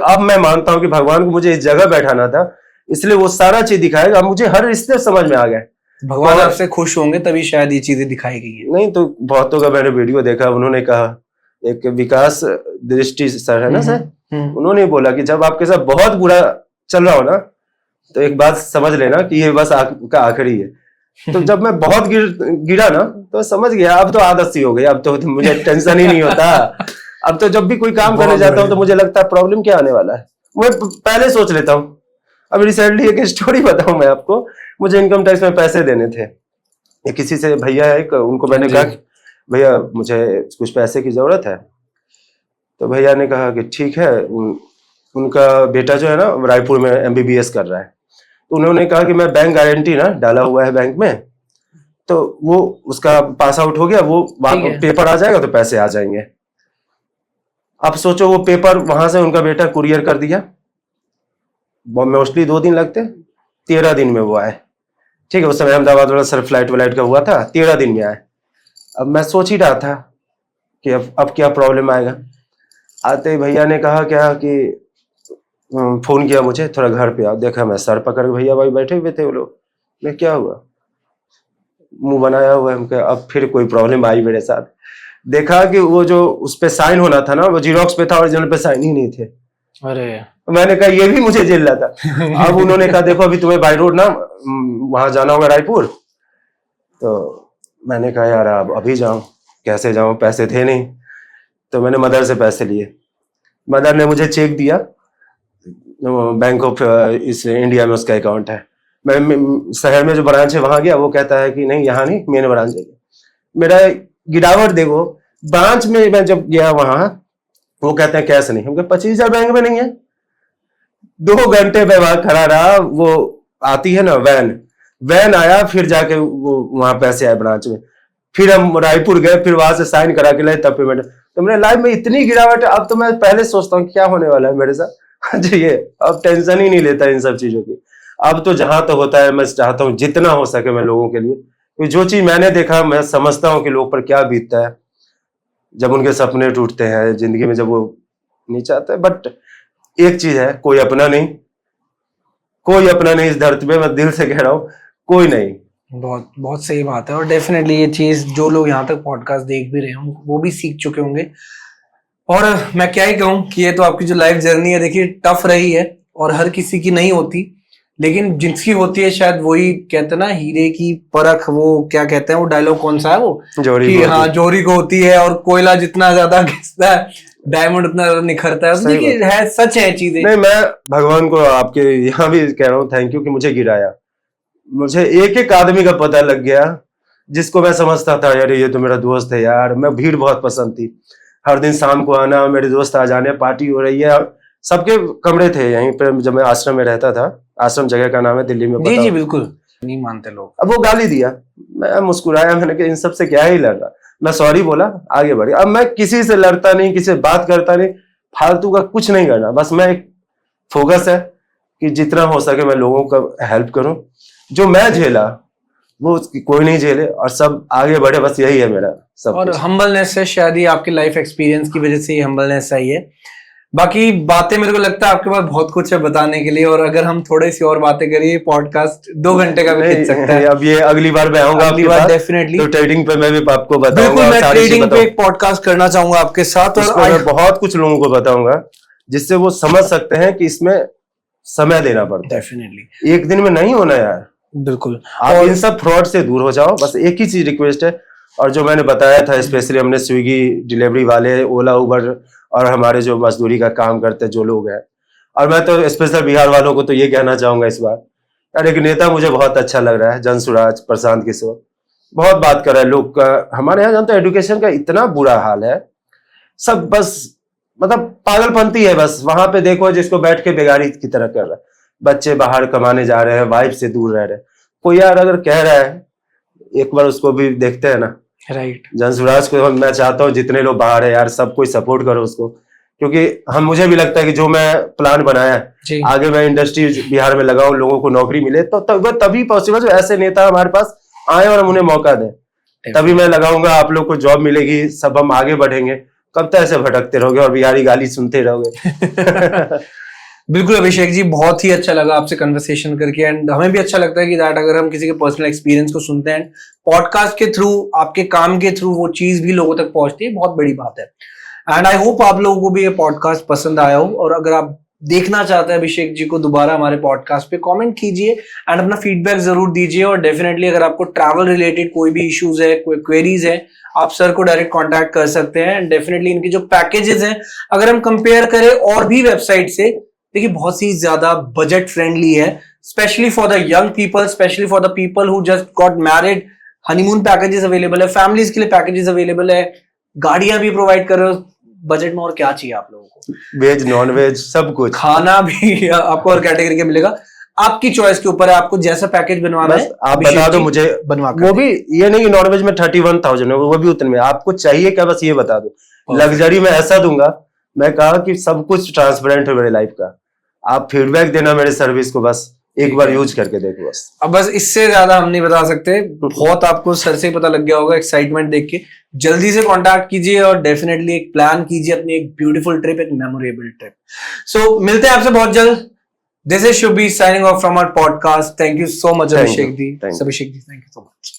अब मैं मानता हूँ कि भगवान को मुझे इस जगह बैठाना था, इसलिए वो सारा चीज दिखाएगा। मुझे हर रिश्ते समझ में आ गए। भगवान आपसे खुश होंगे तभी शायद ये चीजें दिखाई गई है। नहीं तो बहुतों का मैंने वीडियो देखा, उन्होंने कहा, एक विकास दृष्टि सर है ना सर, उन्होंने बोला कि जब आपके साथ बहुत बुरा चल रहा हो ना तो एक बात समझ लेना कि ये बस आपका आखिरी है। तो जब मैं बहुत गिरा ना तो समझ गया, अब तो आदत सी हो गई, अब तो मुझे टेंशन ही नहीं होता। अब तो जब भी कोई काम करने जाता हूँ तो मुझे लगता है प्रॉब्लम क्या आने वाला है, मैं पहले सोच लेता हूँ। अब रिसेंटली एक स्टोरी बताऊं मैं आपको, मुझे इनकम टैक्स में पैसे देने थे, किसी से भैया है, उनको मैंने कहा भैया मुझे कुछ पैसे की जरूरत है। तो भैया ने कहा कि ठीक है, उनका बेटा जो है ना रायपुर में MBBS कर रहा है, तो उन्होंने कहा कि मैं बैंक गारंटी ना डाला हुआ है बैंक में, तो वो उसका पास आउट हो गया, वो पेपर आ जाएगा तो पैसे आ जाएंगे। अब सोचो वो पेपर वहां से उनका बेटा कुरियर कर दिया, मोस्टली 2 दिन लगते, 13 दिन में वो आए। ठीक है, उस समय अहमदाबाद वाला सर फ्लाइट व्लाइट का हुआ था, 13 दिन में आए। अब मैं सोच ही रहा था कि अब क्या प्रॉब्लम आएगा। आते ही भैया ने कहा क्या कि फोन किया मुझे, थोड़ा घर पे आओ। देखा मैं सर पकड़ के भैया भाई बैठे हुए थे वो लोग, मैं क्या हुआ, मुंह बनाया हुआ है। अब फिर कोई प्रॉब्लम आई मेरे साथ। देखा कि वो जो उस पे साइन होना था ना वो जीरोक्स पे था, ओरिजिनल पे साइन ही नहीं थे। अरे मैंने कहा ये भी मुझे झेल रहा था। अब उन्होंने कहा देखो अभी तुम्हें बाय रोड ना वहां जाना होगा रायपुर। तो मैंने कहा यार अब अभी जाऊं, कैसे जाऊं, पैसे थे नहीं। तो मैंने मदर से पैसे लिए, मदर ने मुझे चेक दिया, बैंक ऑफ इस इंडिया में उसका अकाउंट है। मैं शहर में जो ब्रांच है वहां गया, वो कहता है कि नहीं यहाँ नहीं, मेन ब्रांच है। मेरा गिरावट देखो, ब्रांच में मैं जब गया वहां वो कहते हैं कैश नहीं, हम 25,000 बैंक में नहीं है। 2 घंटे में वहां खड़ा रहा, वो आती है ना वैन आया, फिर जाके वो वहां पैसे आए ब्रांच में। फिर हम रायपुर गए, फिर वहां से साइन करा के लाए तब पेमेंट। तो मेरे लाइफ में इतनी गिरावट है, अब तो मैं पहले सोचता हूँ क्या होने वाला है मेरे साथ। ये अब टेंशन ही नहीं लेता इन सब चीजों की। अब तो जहां तो होता है मैं चाहता हूँ जितना हो सके मैं लोगों के लिए, जो चीज मैंने देखा मैं समझता हूँ कि लोग पर क्या बीतता है जब उनके सपने टूटते हैं जिंदगी में, जब वो नहीं चाहते। बट एक चीज है, कोई अपना नहीं इस धरती पे, मैं दिल से कह रहा हूँ, कोई नहीं। बहुत बहुत सही बात है। और डेफिनेटली ये चीज जो लोग यहाँ तक पॉडकास्ट देख भी रहे हों वो भी सीख चुके होंगे। और मैं क्या ही कहूँ कि ये तो आपकी जो लाइफ जर्नी है देखिए टफ रही है और हर किसी की नहीं होती, लेकिन जिसकी होती है शायद वही कहते हैं ना हीरे की परख, वो क्या कहते हैं वो डायलॉग कौन सा है वो, जोरी हाँ जोरी को होती है, और कोयला जितना ज्यादा घिसता है डायमंड उतना निखरता है। तो देखिए है, सच है चीजें। नहीं, मैं भगवान को आपके यहाँ भी कह रहा हूँ थैंक यू कि मुझे गिराया। मुझे एक एक आदमी का पता लग गया जिसको मैं समझता था यार ये तो मेरा दोस्त है यार। मैं भीड़ बहुत पसंद थी, हर दिन शाम को आना, मेरे दोस्त आ जाने, पार्टी हो रही है। सबके कमरे थे यहीं पे जब मैं आश्रम में रहता था, आश्रम जगह का नाम है दिल्ली में। जी बिल्कुल, नहीं मानते लोग। अब वो गाली दिया, मैं मुस्कुराया, मैंने कहा इन सब से क्या ही लड़ रहा, मैं सॉरी बोला, आगे बढ़ गया। अब मैं किसी से लड़ता नहीं, किसी से बात करता नहीं, फालतू का कुछ नहीं करना। बस मैं एक फोकस है कि जितना हो सके मैं लोगों का हेल्प करूं। जो मैं झेला वो कोई नहीं झेले और सब आगे बढ़े, बस यही है मेरा सब और कुछ। हम्बलनेस है, शायद ये आपके लाइफ एक्सपीरियंस की वजह से ये हम्बलनेस आई है। बाकी बातें मेरे को लगता है आपके पास बहुत कुछ है बताने के लिए, और अगर हम थोड़ी सी और बातें करिए पॉडकास्ट 2 घंटे का भी खिंच सकता है। अब ये अगली बार मैं आऊंगा अगली आपके बार पास, डेफिनेटली तो ट्रेडिंग पे मैं भी आपको बताऊंगा। बिल्कुल, और मैं सारी चीजें ट्रेडिंग पे बताऊंगा। एक पॉडकास्ट करना चाहूंगा आपके साथ, इसको और मैं बहुत कुछ लोगों को बताऊंगा जिससे वो समझ सकते हैं कि इसमें समय देना पड़ता है, डेफिनेटली एक दिन में नहीं होना यार। बिल्कुल। आप और इन सब फ्रॉड से दूर हो जाओ, बस एक ही चीज रिक्वेस्ट है। और जो मैंने बताया था, स्पेशली हमने स्विगी डिलीवरी वाले, ओला उबर और हमारे जो मजदूरी का काम करते हैं जो लोग हैं, और मैं तो स्पेशल बिहार वालों को तो ये कहना चाहूंगा इस बार, यार एक नेता मुझे बहुत अच्छा लग रहा है, जनसुराज प्रशांत किशोर, बहुत बात कर रहा है लोग का। हमारे यहाँ जानते हो एडुकेशन का इतना बुरा हाल है, सब बस मतलब पागलपंती है। बस वहां पे देखो जिसको बैठ के बेगारी की तरह कर रहा है, बच्चे बाहर कमाने जा रहे हैं, वाइफ से दूर रह रहे हैं। कोई यार अगर कह रहा है, एक बार उसको भी देखते हैं ना। राइट, जनसुराज को मैं चाहता हूँ जितने लोग बाहर है यार, सब कोई सपोर्ट करो उसको, क्योंकि हम मुझे भी लगता है कि जो मैं प्लान बनाया है, आगे मैं इंडस्ट्री बिहार में लगाऊं, लोगों को नौकरी मिले, तो तभी पॉसिबल जो ऐसे नेता हमारे पास आए और हम उन्हें मौका दें, तभी मैं लगाऊंगा, आप लोग को जॉब मिलेगी, सब हम आगे बढ़ेंगे। कब तक ऐसे भटकते रहोगे और बिहारी गाली सुनते रहोगे। बिल्कुल अभिषेक जी, बहुत ही अच्छा लगा आपसे कन्वर्सेशन करके, एंड हमें भी अच्छा लगता है कि दैट अगर हम किसी के पर्सनल एक्सपीरियंस को सुनते हैं पॉडकास्ट के थ्रू, आपके काम के थ्रू, वो चीज भी लोगों तक पहुंचती है, बहुत बड़ी बात है। एंड आई होप आप लोगों को भी ये पॉडकास्ट पसंद आया हो, और अगर आप देखना चाहते हैं अभिषेक जी को दोबारा हमारे पॉडकास्ट पे, कमेंट कीजिए एंड अपना फीडबैक जरूर दीजिए। और डेफिनेटली अगर आपको ट्रैवल रिलेटेड कोई भी इश्यूज है, कोई क्वेरीज है, आप सर को डायरेक्ट कांटेक्ट कर सकते हैं। एंड डेफिनेटली इनके जो पैकेजेस हैं, अगर हम कंपेयर करें और भी वेबसाइट से, देखिए बहुत ही ज्यादा बजट फ्रेंडली है, specially for the young people, specially for the people who just got married. Honeymoon packages available है, फैमिलीज के लिए पैकेजेस अवेलेबल है, गाड़ियां भी प्रोवाइड कर रहे हो बजट में, और क्या चाहिए आप लोगों को? वेज नॉन वेज सब कुछ, खाना भी आपको हर कैटेगरी का मिलेगा, आपकी चॉइस के ऊपर है, आपको जैसा पैकेज बनवाना है आप बता दो मुझे, बनवा वो भी ये नहीं नॉनवेज में 31,000 है, वो भी उतने में आपको चाहिए क्या, बस ये बता दो। लग्जरी में ऐसा दूंगा, मैं कहा कि सब कुछ ट्रांसपेरेंट है मेरे लाइफ का, आप फीडबैक देना मेरे सर्विस को, बस एक बार यूज करके देखो बस। अब बस इससे ज्यादा हम नहीं बता सकते, बहुत आपको सर से पता लग गया होगा एक्साइटमेंट देख के। जल्दी से कांटेक्ट कीजिए और डेफिनेटली एक प्लान कीजिए अपनी एक ब्यूटीफुल ट्रिप, एक मेमोरेबल ट्रिप। सो मिलते हैं आपसे बहुत जल्द। This is Shubhi signing off from our podcast. Thank you so much Abhishek ji, thank you so much.